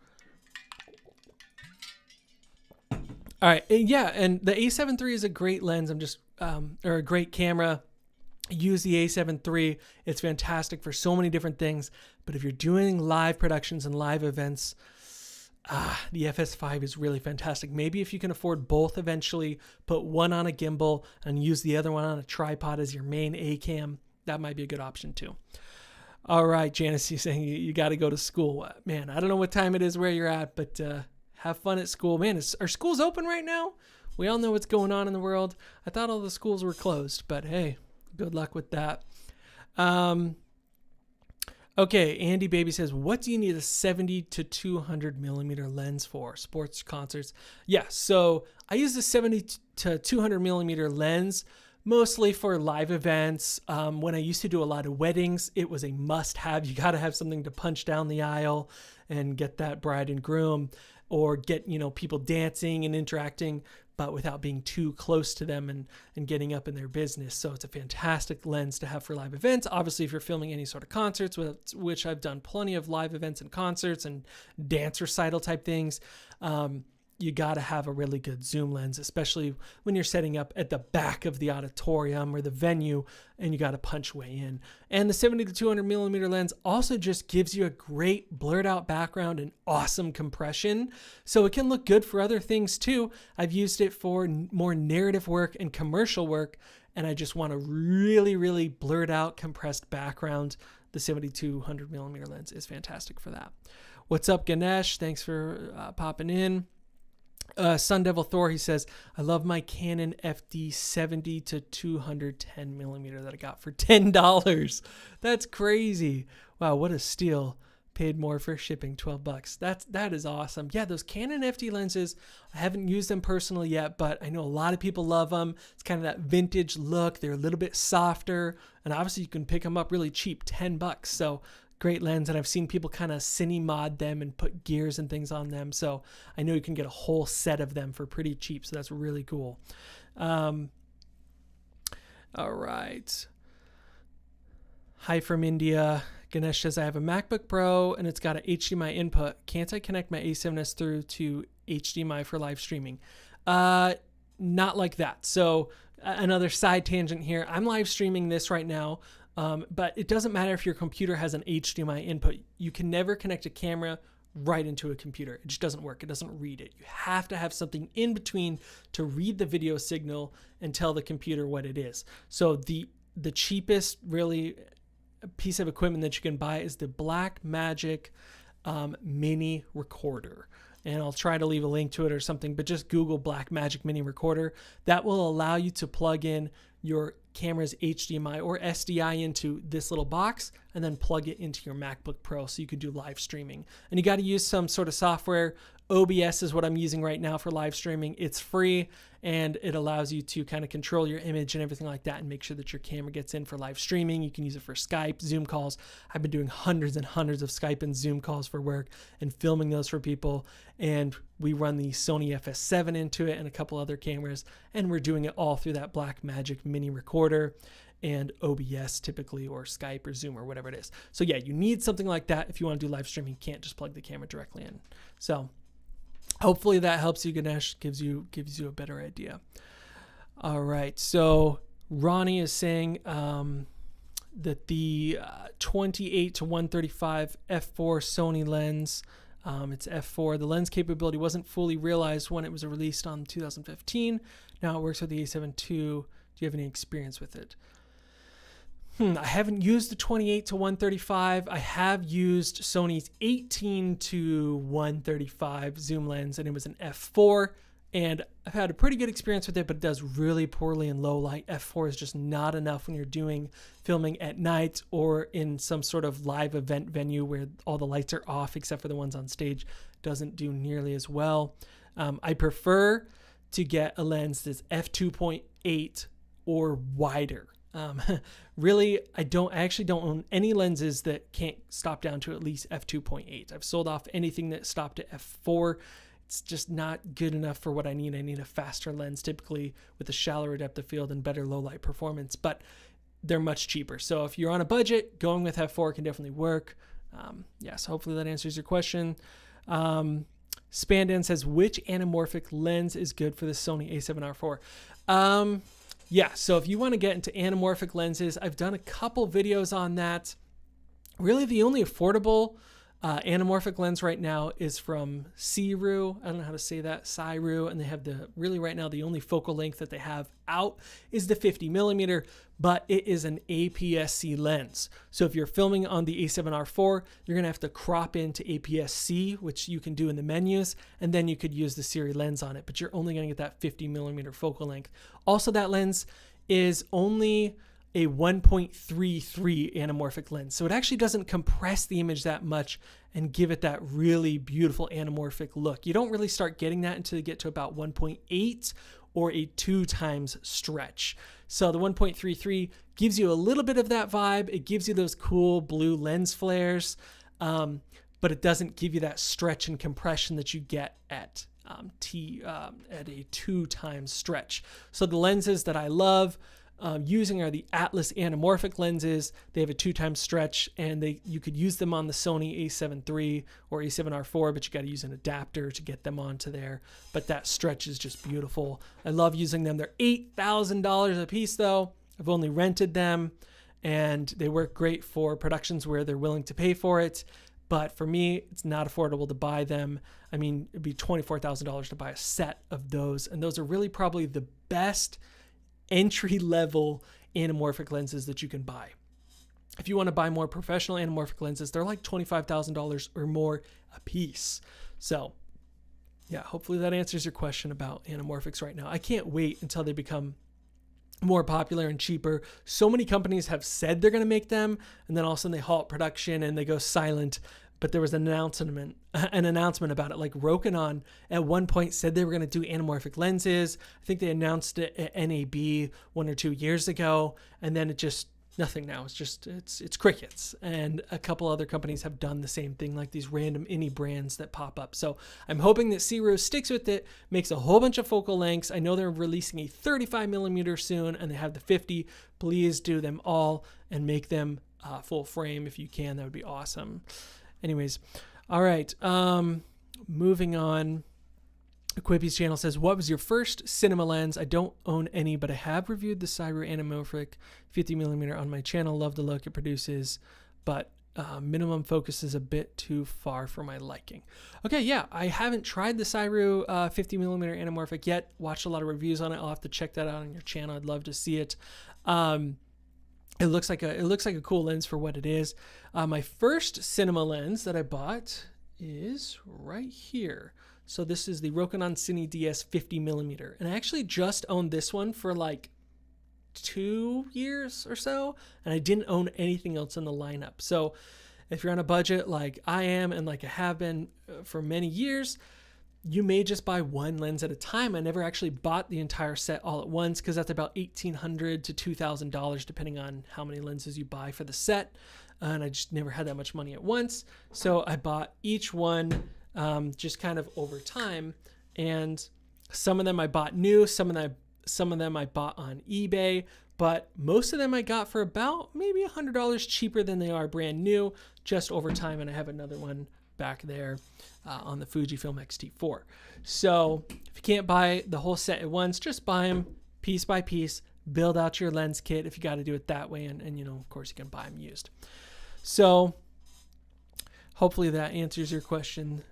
All right, yeah, and the A7 III is a great lens. Or a great camera. Use the A7 III. It's fantastic for so many different things. But if you're doing live productions and live events, the FS5 is really fantastic. Maybe if you can afford both eventually, put one on a gimbal and use the other one on a tripod as your main A cam. That might be a good option too. All right, Janice, you're saying you got to go to school. Man, I don't know what time it is where you're at, but have fun at school. Man, are schools open right now? We all know what's going on in the world. I thought all the schools were closed, but hey, good luck with that. Okay, Andy Baby says, what do you need a 70 to 200 millimeter lens for? Sports, concerts? Yeah, so I use the 70 to 200 millimeter lens mostly for live events. When I used to do a lot of weddings, it was a must-have. You got to have something to punch down the aisle and get that bride and groom, or get, people dancing and interacting, but without being too close to them and getting up in their business. So it's a fantastic lens to have for live events. Obviously, if you're filming any sort of concerts, which I've done plenty of live events and concerts and dance recital type things, you got to have a really good zoom lens, especially when you're setting up at the back of the auditorium or the venue and you got to punch way in. And the 70 to 200 millimeter lens also just gives you a great blurred out background and awesome compression. So it can look good for other things too. I've used it for more narrative work and commercial work, and I just want a really, really blurred out, compressed background. The 70 to 200 millimeter lens is fantastic for that. What's up, Ganesh? Thanks for popping in. Sun Devil Thor, he says, I love my Canon FD 70 to 210 millimeter that I got for $10. That's crazy. Wow, what a steal. Paid more for shipping, $12. That is awesome. Yeah, those Canon FD lenses, I haven't used them personally yet, but I know a lot of people love them. It's kind of that vintage look. They're a little bit softer, and obviously you can pick them up really cheap, $10. So great lens, and I've seen people kind of cine mod them and put gears and things on them, so I know you can get a whole set of them for pretty cheap, so that's really cool. All right. Hi from India. Ganesh says, I have a MacBook Pro and it's got an HDMI input. Can't I connect my A7S through to HDMI for live streaming? Not like that. So another side tangent here. I'm live streaming this right now. But it doesn't matter if your computer has an HDMI input. You can never connect a camera right into a computer. It just doesn't work. It doesn't read it. You have to have something in between to read the video signal and tell the computer what it is. So the cheapest really piece of equipment that you can buy is the Blackmagic mini recorder. And I'll try to leave a link to it or something, but just Google Blackmagic mini recorder. That will allow you to plug in your camera's HDMI or SDI into this little box and then plug it into your MacBook Pro so you can do live streaming. And you got to use some sort of software. OBS is what I'm using right now for live streaming. It's free and it allows you to kind of control your image and everything like that and make sure that your camera gets in for live streaming. You can use it for Skype, Zoom calls. I've been doing hundreds and hundreds of Skype and Zoom calls for work and filming those for people. And we run the Sony FS7 into it and a couple other cameras, and we're doing it all through that Blackmagic mini recorder and OBS typically, or Skype or Zoom or whatever it is. So yeah, you need something like that if you want to do live streaming. You can't just plug the camera directly in. So hopefully that helps you, Ganesh, gives you a better idea. All right, so Ronnie is saying that the 28 to 135 f4 Sony lens, it's f4. The lens capability wasn't fully realized when it was released on 2015. Now it works with the A7 II. Do you have any experience with it? I haven't used the 28 to 135. I have used Sony's 18 to 135 zoom lens, and it was an f4. And I've had a pretty good experience with it, but it does really poorly in low light. f4 is just not enough when you're doing filming at night or in some sort of live event venue where all the lights are off except for the ones on stage. Doesn't do nearly as well. I prefer to get a lens that's f2.8 or wider. Really, I actually don't own any lenses that can't stop down to at least f2.8. I've sold off anything that stopped at f4. It's just not good enough for what I need. I need a faster lens, typically with a shallower depth of field and better low light performance, but they're much cheaper. So if you're on a budget, going with f4 can definitely work. So hopefully that answers your question. Spandan says, which anamorphic lens is good for the Sony a7R4? So if you want to get into anamorphic lenses, I've done a couple videos on that. Really, the only affordable anamorphic lens right now is from Ciru. I don't know how to say that, Ciru, and they have right now the only focal length that they have out is the 50 millimeter, but it is an APS-C lens. So if you're filming on the A7R4, you're gonna have to crop into APS-C, which you can do in the menus, and then you could use the Ciru lens on it, but you're only gonna get that 50 millimeter focal length. Also, that lens is only a 1.33 anamorphic lens. So it actually doesn't compress the image that much and give it that really beautiful anamorphic look. You don't really start getting that until you get to about 1.8 or a 2 times stretch. So the 1.33 gives you a little bit of that vibe. It gives you those cool blue lens flares, but it doesn't give you that stretch and compression that you get at a 2 times stretch. So the lenses that I love using are the Atlas Anamorphic lenses. They have a 2 times stretch, and you could use them on the Sony a7 III or a7R4, but you got to use an adapter to get them onto there. But that stretch is just beautiful. I love using them. They're $8,000 a piece though. I've only rented them, and they work great for productions where they're willing to pay for it. But for me, it's not affordable to buy them. I mean, it'd be $24,000 to buy a set of those. And those are really probably the best entry-level anamorphic lenses that you can buy. If you want to buy more professional anamorphic lenses, they're like $25,000 or more a piece. So yeah, hopefully that answers your question about anamorphics right now. I can't wait until they become more popular and cheaper. So many companies have said they're going to make them, and then all of a sudden they halt production and they go silent. But there was an announcement about it. Like Rokinon at one point said they were going to do anamorphic lenses. I think they announced it at NAB 1 or 2 years ago, and then it just nothing now. It's crickets. And a couple other companies have done the same thing, like these random indie brands that pop up. So I'm hoping that Cine sticks with it, makes a whole bunch of focal lengths. I know they're releasing a 35 millimeter soon, and they have the 50. Please do them all and make them full frame if you can. That would be awesome. Anyways, all right. Moving on. Quippy's channel says, what was your first cinema lens? I don't own any, but I have reviewed the Cine Anamorphic 50mm on my channel. Love the look it produces, but minimum focus is a bit too far for my liking. Okay, yeah, I haven't tried the Cine 50mm Anamorphic yet. Watched a lot of reviews on it. I'll have to check that out on your channel. I'd love to see it. It looks like a cool lens for what it is. My first cinema lens that I bought is right here. So this is the Rokinon Cine DS 50mm. And I actually just owned this one for like 2 years or so, and I didn't own anything else in the lineup. So if you're on a budget like I am and like I have been for many years, you may just buy one lens at a time. I never actually bought the entire set all at once because that's about $1,800 to $2,000 depending on how many lenses you buy for the set. And I just never had that much money at once. So I bought each one just kind of over time. And some of them I bought new, some of them I bought on eBay, but most of them I got for about maybe $100 cheaper than they are brand new, just over time. And I have another one back there on the Fujifilm X-T4. So if you can't buy the whole set at once, just buy them piece by piece, build out your lens kit if you got to do it that way. And you know, of course you can buy them used. So hopefully that answers your question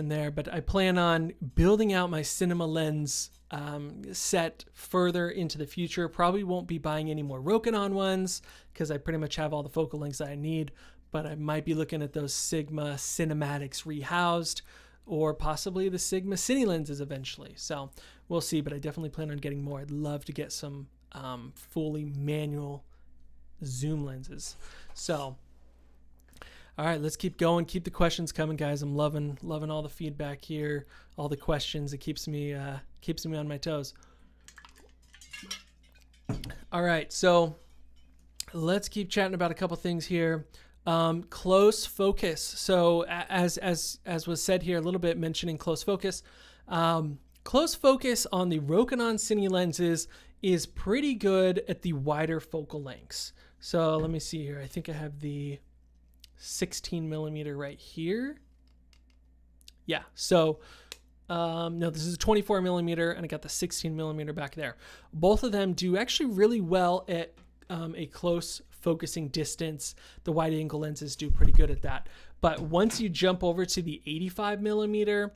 there, but I plan on building out my cinema lens set further into the future. Probably won't be buying any more Rokinon ones because I pretty much have all the focal lengths that I need, but I might be looking at those Sigma Cinematics rehoused or possibly the Sigma Cine lenses eventually. So we'll see, but I definitely plan on getting more. I'd love to get some fully manual zoom lenses. So all right, let's keep going. Keep the questions coming, guys. I'm loving all the feedback here, all the questions. It keeps me on my toes. All right, so let's keep chatting about a couple things here. Close focus. So as was said here a little bit, mentioning close focus. Close focus on the Rokinon Cine lenses is pretty good at the wider focal lengths. So let me see here. I think I have the 16mm right here. Yeah, so no, this is a 24mm and I got the 16mm back there. Both of them do actually really well at a close focusing distance. The wide angle lenses do pretty good at that. But once you jump over to the 85mm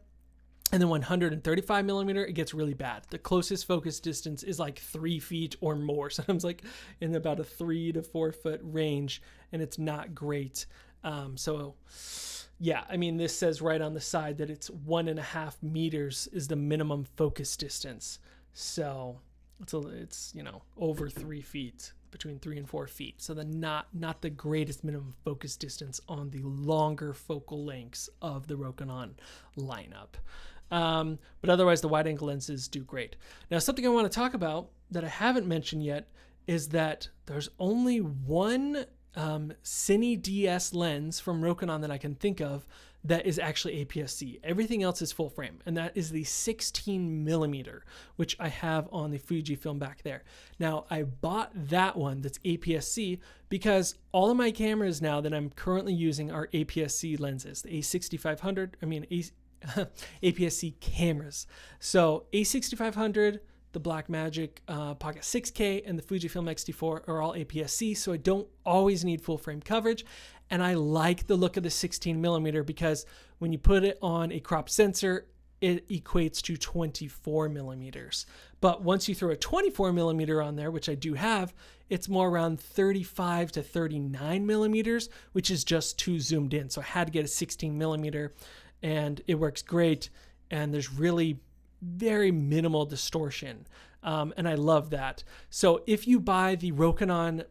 and then 135mm, it gets really bad. The closest focus distance is like 3 feet or more. Sometimes like in about a 3 to 4 foot range, and it's not great. So yeah, I mean, this says right on the side that it's 1.5 meters is the minimum focus distance. So it's you know, over 3 feet, between 3 and 4 feet. So not the greatest minimum focus distance on the longer focal lengths of the Rokinon lineup. But otherwise, the wide angle lenses do great. Now, something I want to talk about that I haven't mentioned yet is that there's only one Cine DS lens from Rokinon that I can think of that is actually APS-C. Everything else is full frame, and that is the 16 millimeter, which I have on the Fujifilm back there. Now, I bought that one that's APS-C because all of my cameras now that I'm currently using are APS-C lenses, the APS-C cameras. So A6500, the Blackmagic Pocket 6K, and the Fujifilm X-T4 are all APS-C, so I don't always need full frame coverage. And I like the look of the 16 millimeter because when you put it on a crop sensor, it equates to 24 millimeters. But once you throw a 24 millimeter on there, which I do have, it's more around 35 to 39 millimeters, which is just too zoomed in. So I had to get a 16 millimeter, and it works great. And there's really very minimal distortion. And I love that. So if you buy the Rokinon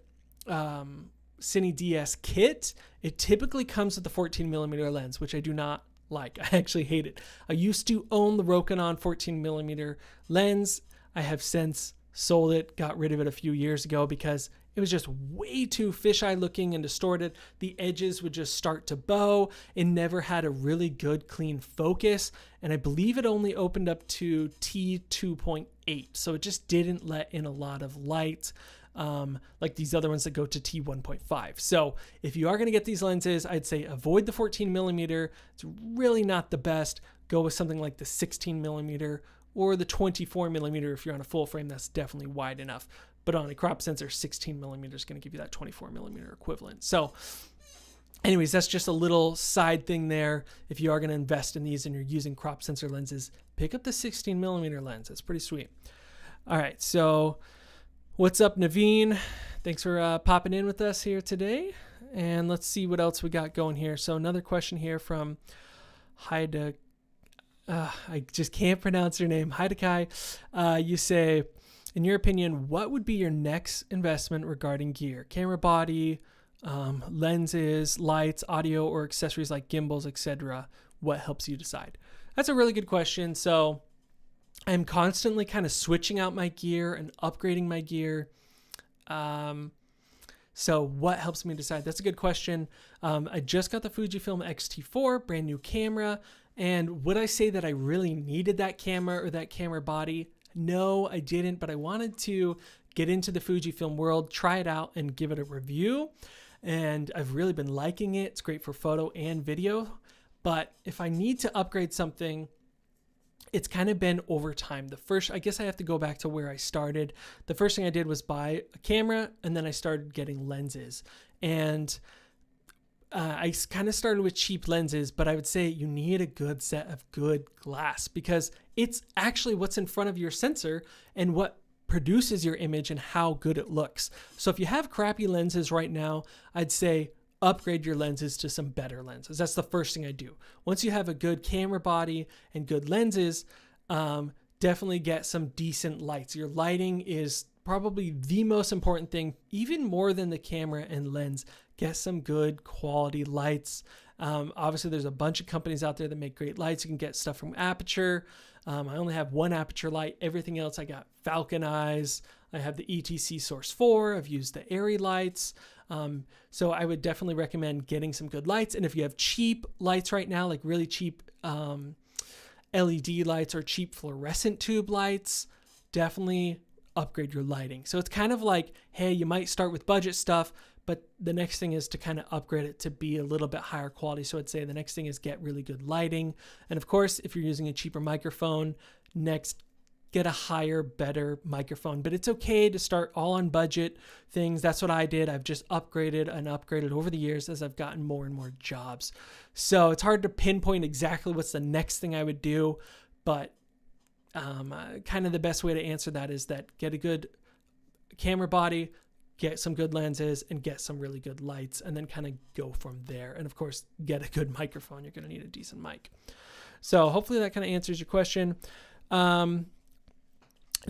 Cine DS kit, it typically comes with the 14 millimeter lens, which I do not like. I actually hate it. I used to own the Rokinon 14 millimeter lens. I have since sold it, got rid of it a few years ago because it was just way too fisheye looking and distorted. The edges would just start to bow. It never had a really good clean focus. And I believe it only opened up to T2.8. So it just didn't let in a lot of light. Like these other ones that go to T1.5. So if you are going to get these lenses, I'd say avoid the 14 millimeter. It's really not the best. Go with something like the 16 millimeter or the 24 millimeter. If you're on a full frame, that's definitely wide enough. But on a crop sensor, 16 millimeter is going to give you that 24 millimeter equivalent. So anyways, that's just a little side thing there. If you are going to invest in these and you're using crop sensor lenses, pick up the 16 millimeter lens. It's pretty sweet. All right. So what's up, Naveen? Thanks for popping in with us here today. And let's see what else we got going here. So another question here from Haida. I just can't pronounce your name. Haidakai. You say, in your opinion, what would be your next investment regarding gear? Camera body, lenses, lights, audio, or accessories like gimbals, etc. What helps you decide? That's a really good question. So I'm constantly kind of switching out my gear and upgrading my gear. So what helps me decide? That's a good question. I just got the Fujifilm X-T4, brand new camera. And would I say that I really needed that camera or that camera body? No, I didn't, but I wanted to get into the Fujifilm world, try it out, and give it a review. And I've really been liking it. It's great for photo and video. But if I need to upgrade something, it's kind of been over time. I guess I have to go back to where I started. The first thing I did was buy a camera, and then I started getting lenses. And I kind of started with cheap lenses, but I would say you need a good set of good glass because it's actually what's in front of your sensor and what produces your image and how good it looks. So if you have crappy lenses right now, I'd say upgrade your lenses to some better lenses. That's the first thing I do. Once you have a good camera body and good lenses, definitely get some decent lights. Your lighting is probably the most important thing, even more than the camera and lens. Get some good quality lights. Obviously, there's a bunch of companies out there that make great lights. You can get stuff from Aperture. I only have one Aperture light. Everything else, I got Falcon Eyes. I have the ETC Source 4. I've used the Airy lights. So I would definitely recommend getting some good lights. And if you have cheap lights right now, like really cheap LED lights or cheap fluorescent tube lights, definitely upgrade your lighting. So it's kind of like, hey, you might start with budget stuff, but the next thing is to kind of upgrade it to be a little bit higher quality. So I'd say the next thing is get really good lighting. And of course, if you're using a cheaper microphone, next, get a higher, better microphone. But it's okay to start all on budget things. That's what I did. I've just upgraded and upgraded over the years as I've gotten more and more jobs. So it's hard to pinpoint exactly what's the next thing I would do, but kind of the best way to answer that is that get a good camera body, get some good lenses, and get some really good lights, and then kind of go from there. And of course, get a good microphone. You're going to need a decent mic. So hopefully that kind of answers your question.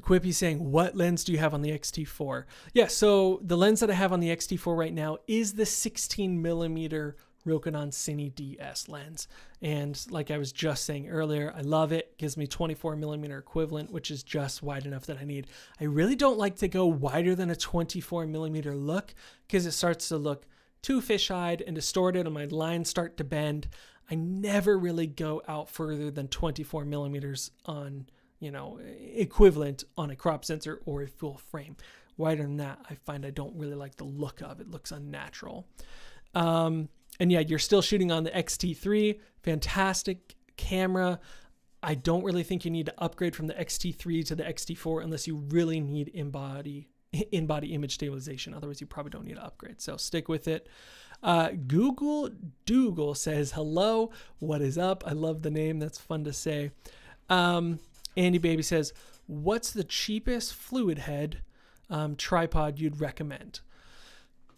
Quippy saying, what lens do you have on the X-T4? Yeah, so the lens that I have on the X-T4 right now is the 16 millimeter Rokinon Cine DS lens. And like I was just saying earlier, I love it. It gives me 24 millimeter equivalent, which is just wide enough that I need. I really don't like to go wider than a 24 millimeter look because it starts to look too fish-eyed and distorted and my lines start to bend. I never really go out further than 24 millimeters on, equivalent on a crop sensor or a full frame. Wider than that, I find I don't really like the look of. It looks unnatural. And yeah, you're still shooting on the XT3. Fantastic camera. I don't really think you need to upgrade from the XT3 to the XT4 unless you really need in-body image stabilization. Otherwise, you probably don't need to upgrade. So stick with it. Google Dougal says, hello, what is up? I love the name. That's fun to say. Andy Baby says, what's the cheapest fluid head tripod you'd recommend?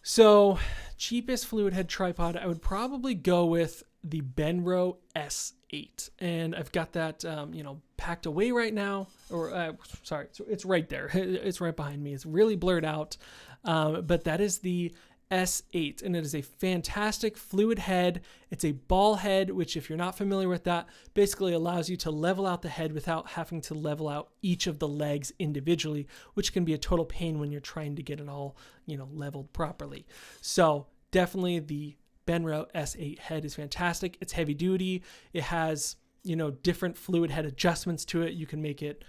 So cheapest fluid head tripod, I would probably go with the Benro S8. And I've got that, packed away right now. It's right there. It's right behind me. It's really blurred out. But that is the S8, and it is a fantastic fluid head. It's a ball head, which if you're not familiar with that, basically allows you to level out the head without having to level out each of the legs individually, which can be a total pain when you're trying to get it all, leveled properly. So definitely the Benro S8 head is fantastic. It's heavy duty. It has, different fluid head adjustments to it. You can make it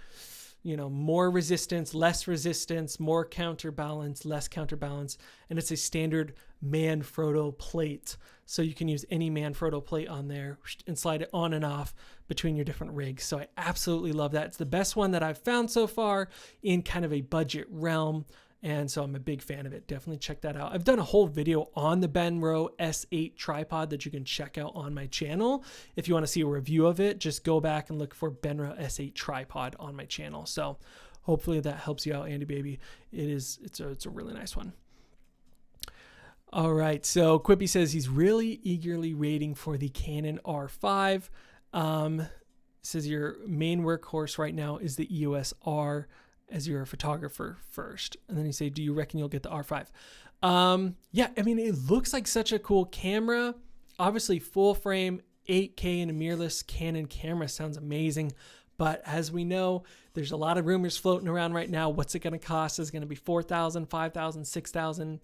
more resistance, less resistance, more counterbalance, less counterbalance. And it's a standard Manfrotto plate. So you can use any Manfrotto plate on there and slide it on and off between your different rigs. So I absolutely love that. It's the best one that I've found so far in kind of a budget realm. And so I'm a big fan of it. Definitely check that out. I've done a whole video on the Benro S8 tripod that you can check out on my channel. If you want to see a review of it, just go back and look for Benro S8 tripod on my channel. So hopefully that helps you out, Andy Baby. It's a really nice one. All right. So Quippy says he's really eagerly waiting for the Canon R5. Says your main workhorse right now is the EOS R as you're a photographer first. And then you say, do you reckon you'll get the R5? Yeah, I mean, it looks like such a cool camera. Obviously full frame, 8K and a mirrorless Canon camera sounds amazing. But as we know, there's a lot of rumors floating around right now. What's it going to cost? Is it going to be $4,000, $5,000, $6,000?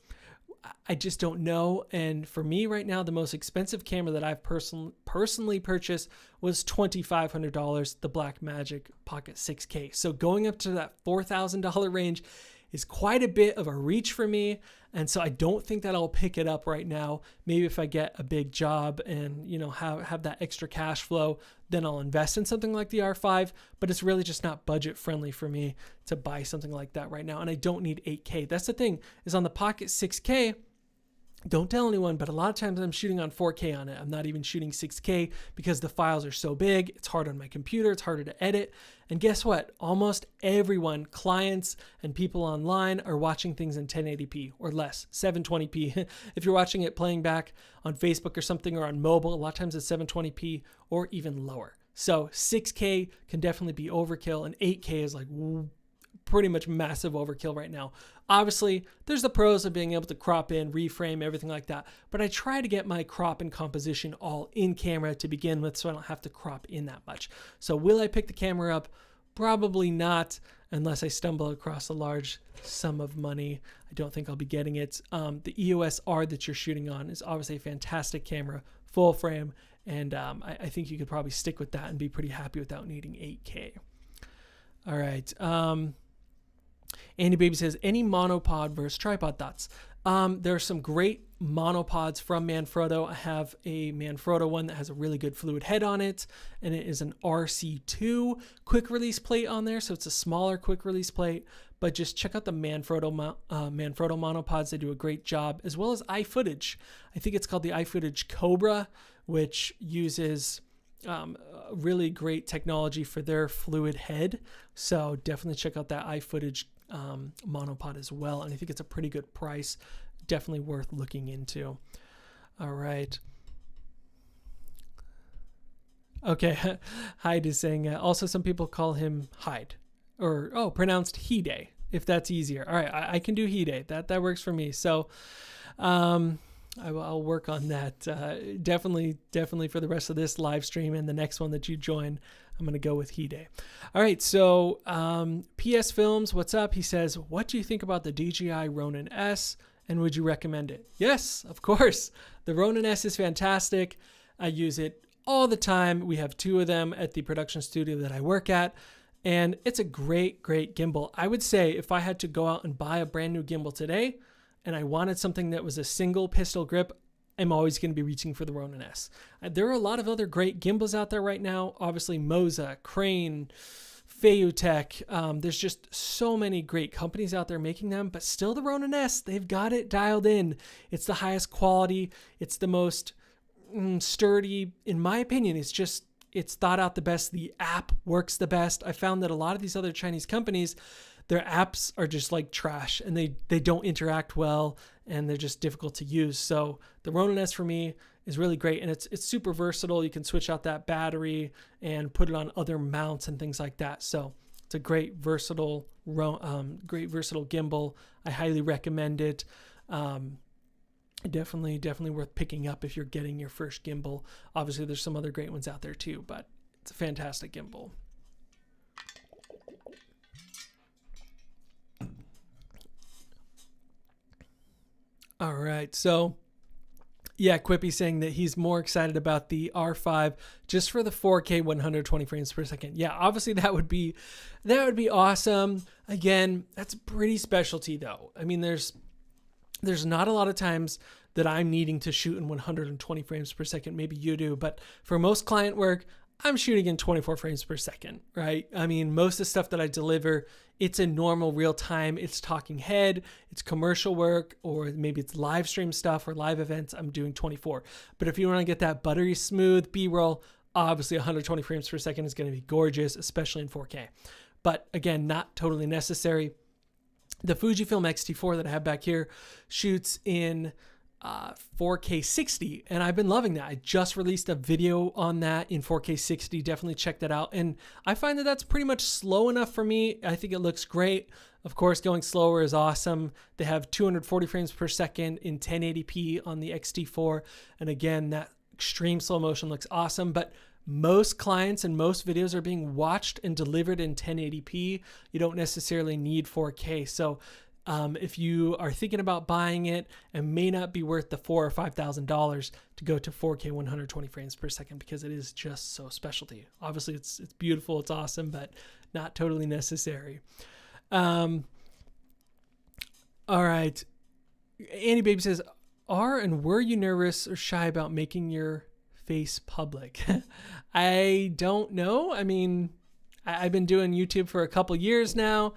I just don't know. And for me right now, the most expensive camera that I've personally purchased was $2,500, the Blackmagic Pocket 6K. So going up to that $4,000 range is quite a bit of a reach for me. And so I don't think that I'll pick it up right now. Maybe if I get a big job and, have that extra cash flow, then I'll invest in something like the R5, but it's really just not budget friendly for me to buy something like that right now. And I don't need 8K. That's the thing, is on the Pocket 6K, don't tell anyone, but a lot of times I'm shooting on 4K on it. I'm not even shooting 6K because the files are so big. It's hard on my computer. It's harder to edit. And guess what? Almost everyone, clients and people online, are watching things in 1080p or less, 720p. If you're watching it playing back on Facebook or something or on mobile, a lot of times it's 720p or even lower. So 6K can definitely be overkill, and 8K is like pretty much massive overkill right now. Obviously, there's the pros of being able to crop in, reframe, everything like that. But I try to get my crop and composition all in camera to begin with, so I don't have to crop in that much. So will I pick the camera up? Probably not, unless I stumble across a large sum of money. I don't think I'll be getting it. The EOS R that you're shooting on is obviously a fantastic camera, full frame, and I think you could probably stick with that and be pretty happy without needing 8K. All right. Andy Baby says, any monopod versus tripod thoughts? There are some great monopods from Manfrotto. I have a Manfrotto one that has a really good fluid head on it, and it is an RC2 quick release plate on there, so it's a smaller quick release plate. But just check out the Manfrotto monopods. They do a great job, as well as iFootage. I think it's called the iFootage Cobra, which uses really great technology for their fluid head. So definitely check out that iFootage monopod as well, and I think it's a pretty good price. Definitely worth looking into. All right. Okay. Hyde is saying also some people call him Hyde, or pronounced Hide, if that's easier. All right, I can do Hide. That works for me. So I'll work on that. Definitely for the rest of this live stream and the next one that you join. I'm going to go with Hide. All right, so PS Films, what's up? He says, what do you think about the DJI Ronin S, and would you recommend it? Yes, of course. The Ronin S is fantastic. I use it all the time. We have 2 of them at the production studio that I work at, and it's a great gimbal. I would say if I had to go out and buy a brand new gimbal today, and I wanted something that was a single pistol grip, I'm always going to be reaching for the Ronin S. There are a lot of other great gimbals out there right now. Obviously, Moza, Crane, Feiyutech. There's just so many great companies out there making them, but still the Ronin S, they've got it dialed in. It's the highest quality. It's the most sturdy. In my opinion, it's thought out the best. The app works the best. I found that a lot of these other Chinese companies, their apps are just like trash, and they don't interact well, and they're just difficult to use. So the Ronin S for me is really great, and it's super versatile. You can switch out that battery and put it on other mounts and things like that. So it's a great versatile gimbal. I highly recommend it. Definitely worth picking up if you're getting your first gimbal. Obviously, there's some other great ones out there too, but it's a fantastic gimbal. All right, so yeah, Quippy saying that he's more excited about the R5 just for the 4K 120 frames per second. Yeah, obviously that would be awesome. Again, that's pretty specialty though. I mean, there's not a lot of times that I'm needing to shoot in 120 frames per second. Maybe you do, but for most client work, I'm shooting in 24 frames per second, right? I mean, most of the stuff that I deliver, it's in normal real time. It's talking head, it's commercial work, or maybe it's live stream stuff or live events. I'm doing 24. But if you want to get that buttery smooth B-roll, obviously 120 frames per second is going to be gorgeous, especially in 4K. But again, not totally necessary. The Fujifilm X-T4 that I have back here shoots in 4K 60, and I've been loving that. I just released a video on that in 4K 60. Definitely check that out. And I find that that's pretty much slow enough for me. I think it looks great. Of course, going slower is awesome. They have 240 frames per second in 1080p on the X-T4. And again, that extreme slow motion looks awesome. But most clients and most videos are being watched and delivered in 1080p. You don't necessarily need 4K. So if you are thinking about buying it, it may not be worth the $4,000 or $5,000 to go to 4K 120 frames per second, because it is just so specialty. Obviously, it's beautiful, it's awesome, but not totally necessary. All right. Annie Baby says, were you nervous or shy about making your face public? I don't know. I mean, I've been doing YouTube for a couple years now.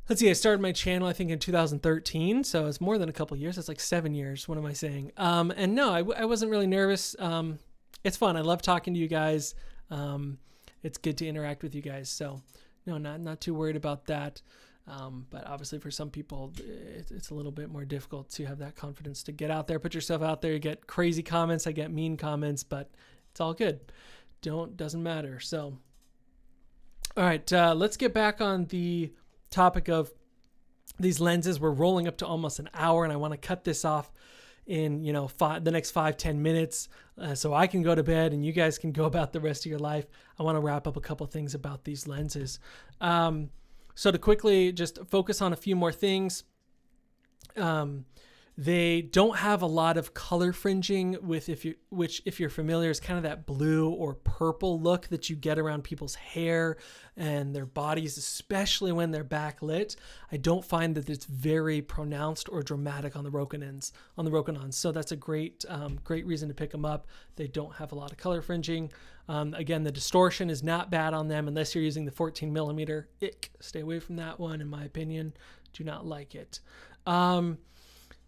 Let's see, I started my channel, I think, in 2013, so it's more than a couple years. It's like 7 years. What am I saying? And no, I wasn't really nervous. It's fun. I love talking to you guys. It's good to interact with you guys. So, no, not too worried about that. But obviously, for some people, it's a little bit more difficult to have that confidence to get out there, put yourself out there. You get crazy comments, I get mean comments, but it's all good. Doesn't matter. So, all right, let's get back on the topic of these lenses. We're rolling up to almost an hour, and I want to cut this off in the next 5-10 minutes so I can go to bed and you guys can go about the rest of your life. I want to wrap up a couple things about these lenses. So to quickly just focus on a few more things, they don't have a lot of color fringing, which if you're familiar is kind of that blue or purple look that you get around people's hair and their bodies, especially when they're backlit. I don't find that it's very pronounced or dramatic on the Rokinons. So that's a great reason to pick them up. They don't have a lot of color fringing. Again, the distortion is not bad on them unless you're using the 14 millimeter. Stay away from that one, in my opinion. Do not like it.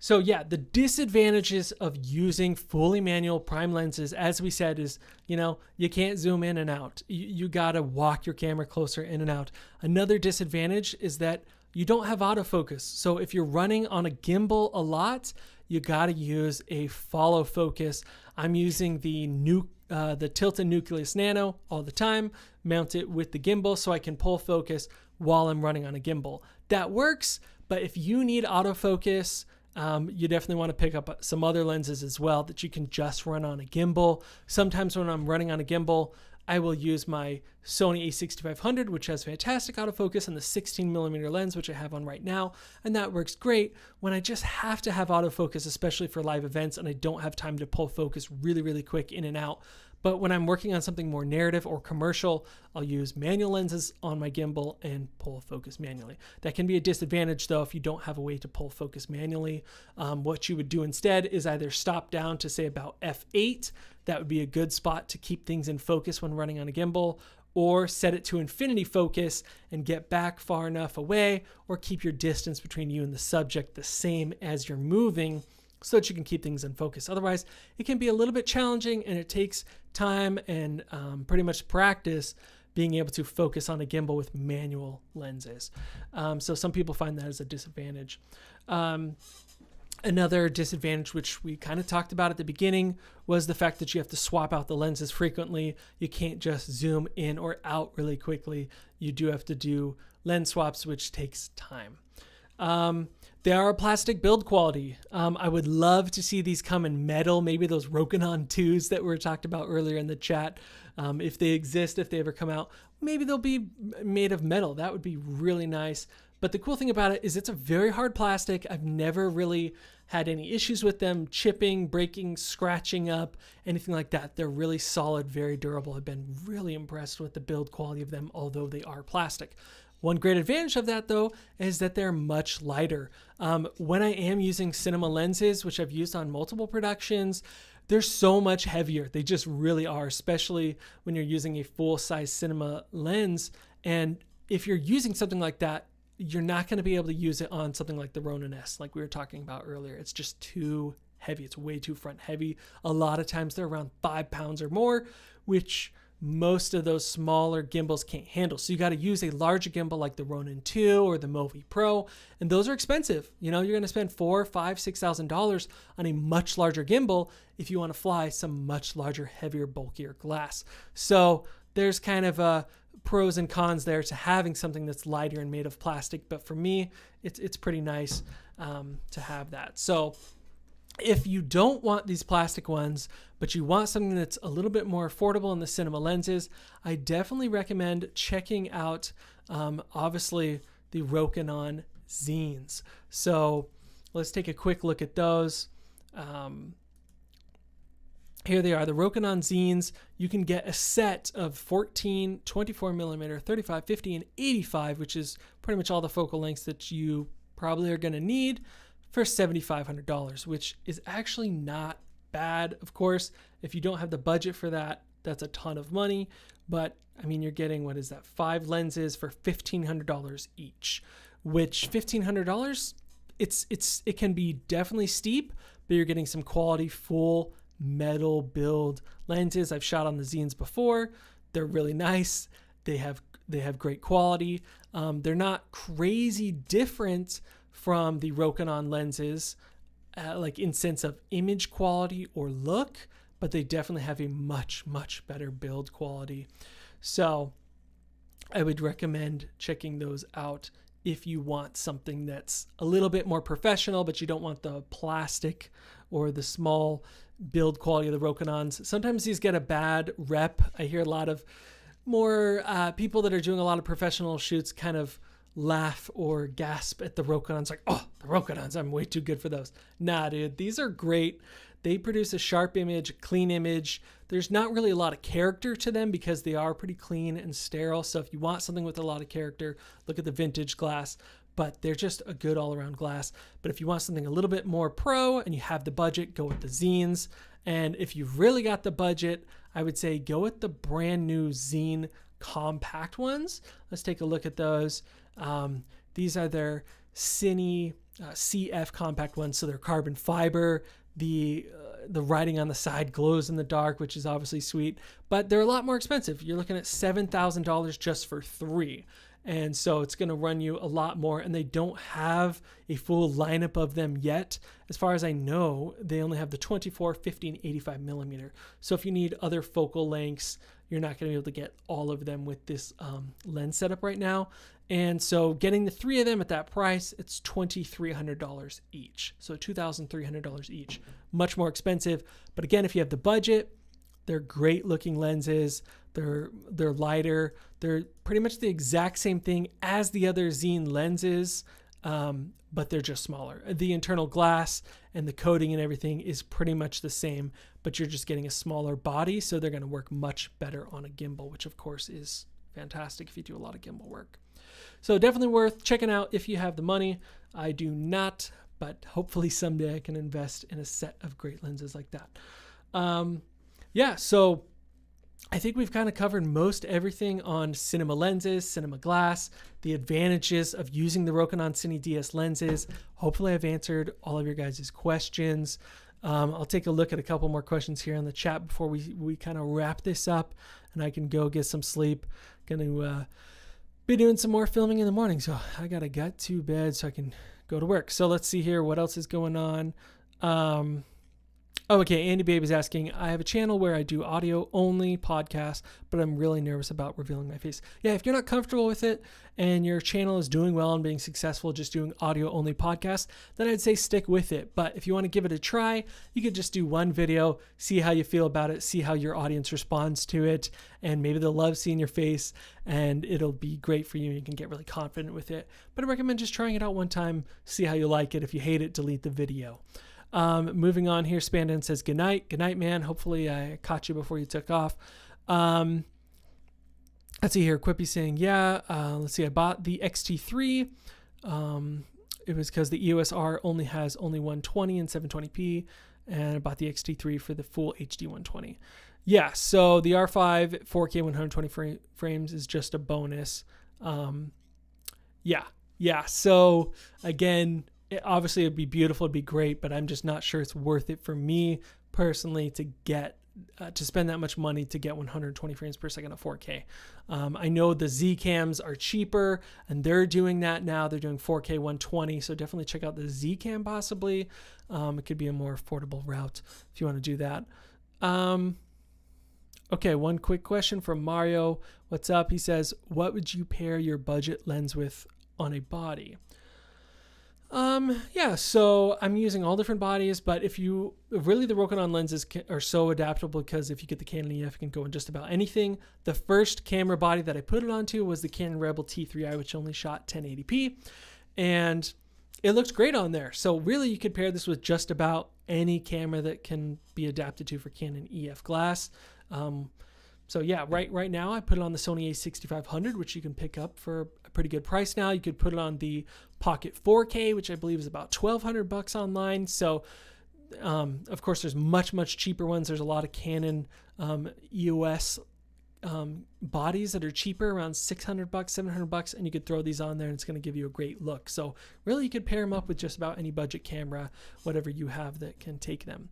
So yeah, the disadvantages of using fully manual prime lenses, as we said, is, you can't zoom in and out. You got to walk your camera closer in and out. Another disadvantage is that you don't have autofocus. So if you're running on a gimbal a lot, you got to use a follow focus. I'm using the Tilta Nucleus Nano all the time, mount it with the gimbal so I can pull focus while I'm running on a gimbal. That works, but if you need autofocus, You definitely want to pick up some other lenses as well that you can just run on a gimbal. Sometimes when I'm running on a gimbal, I will use my Sony a6500, which has fantastic autofocus, and the 16mm lens, which I have on right now, and that works great when I just have to have autofocus, especially for live events, and I don't have time to pull focus really, really quick in and out. But when I'm working on something more narrative or commercial, I'll use manual lenses on my gimbal and pull focus manually. That can be a disadvantage, though, if you don't have a way to pull focus manually. What you would do instead is either stop down to, say, about f8. That would be a good spot to keep things in focus when running on a gimbal, or set it to infinity focus and get back far enough away, or keep your distance between you and the subject the same as you're moving, so that you can keep things in focus. Otherwise, it can be a little bit challenging, and it takes time and pretty much practice being able to focus on a gimbal with manual lenses. So some people find that as a disadvantage. Another disadvantage, which we kind of talked about at the beginning, was the fact that you have to swap out the lenses frequently. You can't just zoom in or out really quickly. You do have to do lens swaps, which takes time. They are a plastic build quality. I would love to see these come in metal, maybe those Rokinon 2s that were talked about earlier in the chat. If they exist, if they ever come out, maybe they'll be made of metal. That would be really nice. But the cool thing about it is it's a very hard plastic. I've never really had any issues with them chipping, breaking, scratching up, anything like that. They're really solid, very durable. I've been really impressed with the build quality of them, although they are plastic. One great advantage of that, though, is that they're much lighter. When I am using cinema lenses, which I've used on multiple productions, they're so much heavier. They just really are, especially when you're using a full-size cinema lens. And if you're using something like that, you're not going to be able to use it on something like the Ronin S, like we were talking about earlier. It's just too heavy. It's way too front heavy. A lot of times they're around 5 pounds or more, which most of those smaller gimbals can't handle. So you got to use a larger gimbal like the Ronin 2 or the Movi Pro, and those are expensive. You know, you're going to spend $4,000, $5,000, $6,000 on a much larger gimbal if you want to fly some much larger, heavier, bulkier glass. So there's kind of pros and cons there to having something that's lighter and made of plastic, but for me, it's pretty nice to have that. So if you don't want these plastic ones, but you want something that's a little bit more affordable in the cinema lenses, I definitely recommend checking out, obviously, the Rokinon Zines. So let's take a quick look at those. Here they are, the Rokinon Zines. You can get a set of 14, 24mm, 35, 50, and 85, which is pretty much all the focal lengths that you probably are going to need, for $7,500, which is actually not bad. Of course, if you don't have the budget for that, that's a ton of money. But I mean, you're getting, what is that, 5 lenses for $1,500 each, which $1,500, it can be definitely steep, but you're getting some quality full metal build lenses. I've shot on the Zines before. They're really nice. They have great quality. They're not crazy different from the Rokinon lenses, like in sense of image quality or look, but they definitely have a much, much better build quality. So I would recommend checking those out if you want something that's a little bit more professional, but you don't want the plastic or the small build quality of the Rokinons. Sometimes these get a bad rep. I hear a lot of more people that are doing a lot of professional shoots kind of laugh or gasp at the Rokinons, like, oh, the Rokinons, I'm way too good for those. Nah, dude, these are great. They produce a sharp image, a clean image. There's not really a lot of character to them because they are pretty clean and sterile. So if you want something with a lot of character, look at the vintage glass, but they're just a good all-around glass. But if you want something a little bit more pro and you have the budget, go with the Zines. And if you've really got the budget, I would say go with the brand new Xeen compact ones. Let's take a look at those. These are their Cine CF compact ones, so they're carbon fiber. The writing on the side glows in the dark, which is obviously sweet, but they're a lot more expensive. You're looking at $7,000 just for 3. And so it's going to run you a lot more, and they don't have a full lineup of them yet. As far as I know, they only have the 24, 50, and 85 millimeter. So if you need other focal lengths, you're not going to be able to get all of them with this lens setup right now. And so getting the 3 of them at that price, it's $2,300 each. So $2,300 each. Much more expensive. But again, if you have the budget, they're great looking lenses. They're lighter. They're pretty much the exact same thing as the other Xeen lenses, but they're just smaller. The internal glass and the coating and everything is pretty much the same, but you're just getting a smaller body, so they're going to work much better on a gimbal, which of course is fantastic if you do a lot of gimbal work. So definitely worth checking out if you have the money. I do not, but hopefully someday I can invest in a set of great lenses like that. Yeah, so I think we've kind of covered most everything on cinema lenses, cinema glass, the advantages of using the Rokinon Cine DS lenses. Hopefully I've answered all of your guys' questions. I'll take a look at a couple more questions here in the chat before we kind of wrap this up, and I can go get some sleep. Going to be doing some more filming in the morning, so I got to get to bed so I can go to work. So let's see here what else is going on. Oh, okay. Andy Babe is asking, I have a channel where I do audio only podcasts, but I'm really nervous about revealing my face. Yeah, if you're not comfortable with it and your channel is doing well and being successful just doing audio only podcasts, then I'd say stick with it. But if you want to give it a try, you could just do one video, see how you feel about it, see how your audience responds to it, and maybe they'll love seeing your face and it'll be great for you. You can get really confident with it. But I recommend just trying it out one time, see how you like it. If you hate it, delete the video. Moving on here, Spandan says, good night, man. Hopefully I caught you before you took off. Let's see here. Quippy saying, yeah, let's see. I bought the XT3. It was because the EOS R only has 120 and 720p, and I bought the XT3 for the full HD 120. Yeah. So the R5 4K 120 frames is just a bonus. Yeah. So again, obviously it'd be beautiful, it'd be great, but I'm just not sure it's worth it for me personally to get to spend that much money to get 120 frames per second at 4K. I know the Z cams are cheaper and they're doing that now. They're doing 4K 120, so definitely check out the Z cam possibly. It could be a more affordable route if you want to do that. Okay, one quick question from Mario. What's up? He says, what would you pair your budget lens with on a body? Yeah, so I'm using all different bodies, but if you really, the Rokinon lenses are so adaptable because if you get the Canon EF, you can go in just about anything. The first camera body that I put it onto was the Canon Rebel T3i, which only shot 1080p, and it looks great on there. So really, you could pair this with just about any camera that can be adapted to for Canon EF glass. So yeah, right now I put it on the Sony a6500, which you can pick up for a pretty good price now. You could put it on the Pocket 4K, which I believe is about $1,200 online. So of course there's much cheaper ones. There's a lot of Canon EOS bodies that are cheaper, around $600, $700, and you could throw these on there and it's going to give you a great look. So really you could pair them up with just about any budget camera, whatever you have that can take them.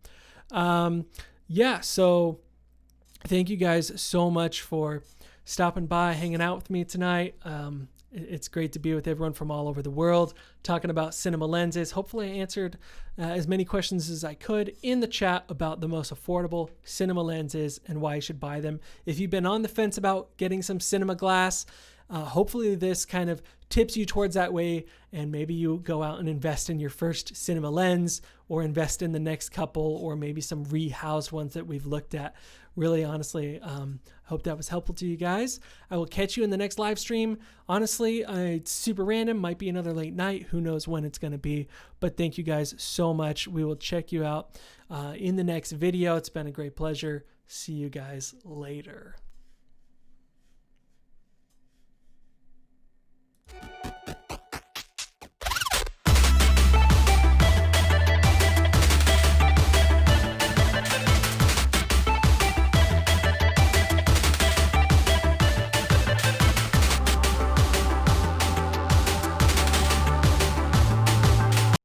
Yeah, so thank you guys so much for stopping by, hanging out with me tonight. It's great to be with everyone from all over the world, talking about cinema lenses. Hopefully I answered as many questions as I could in the chat about the most affordable cinema lenses and why you should buy them. If you've been on the fence about getting some cinema glass, hopefully this kind of tips you towards that way, and maybe you go out and invest in your first cinema lens or invest in the next couple, or maybe some rehoused ones that we've looked at. Really, honestly, hope that was helpful to you guys. I will catch you in the next live stream. Honestly, it's super random. Might be another late night. Who knows when it's going to be. But thank you guys so much. We will check you out in the next video. It's been a great pleasure. See you guys later.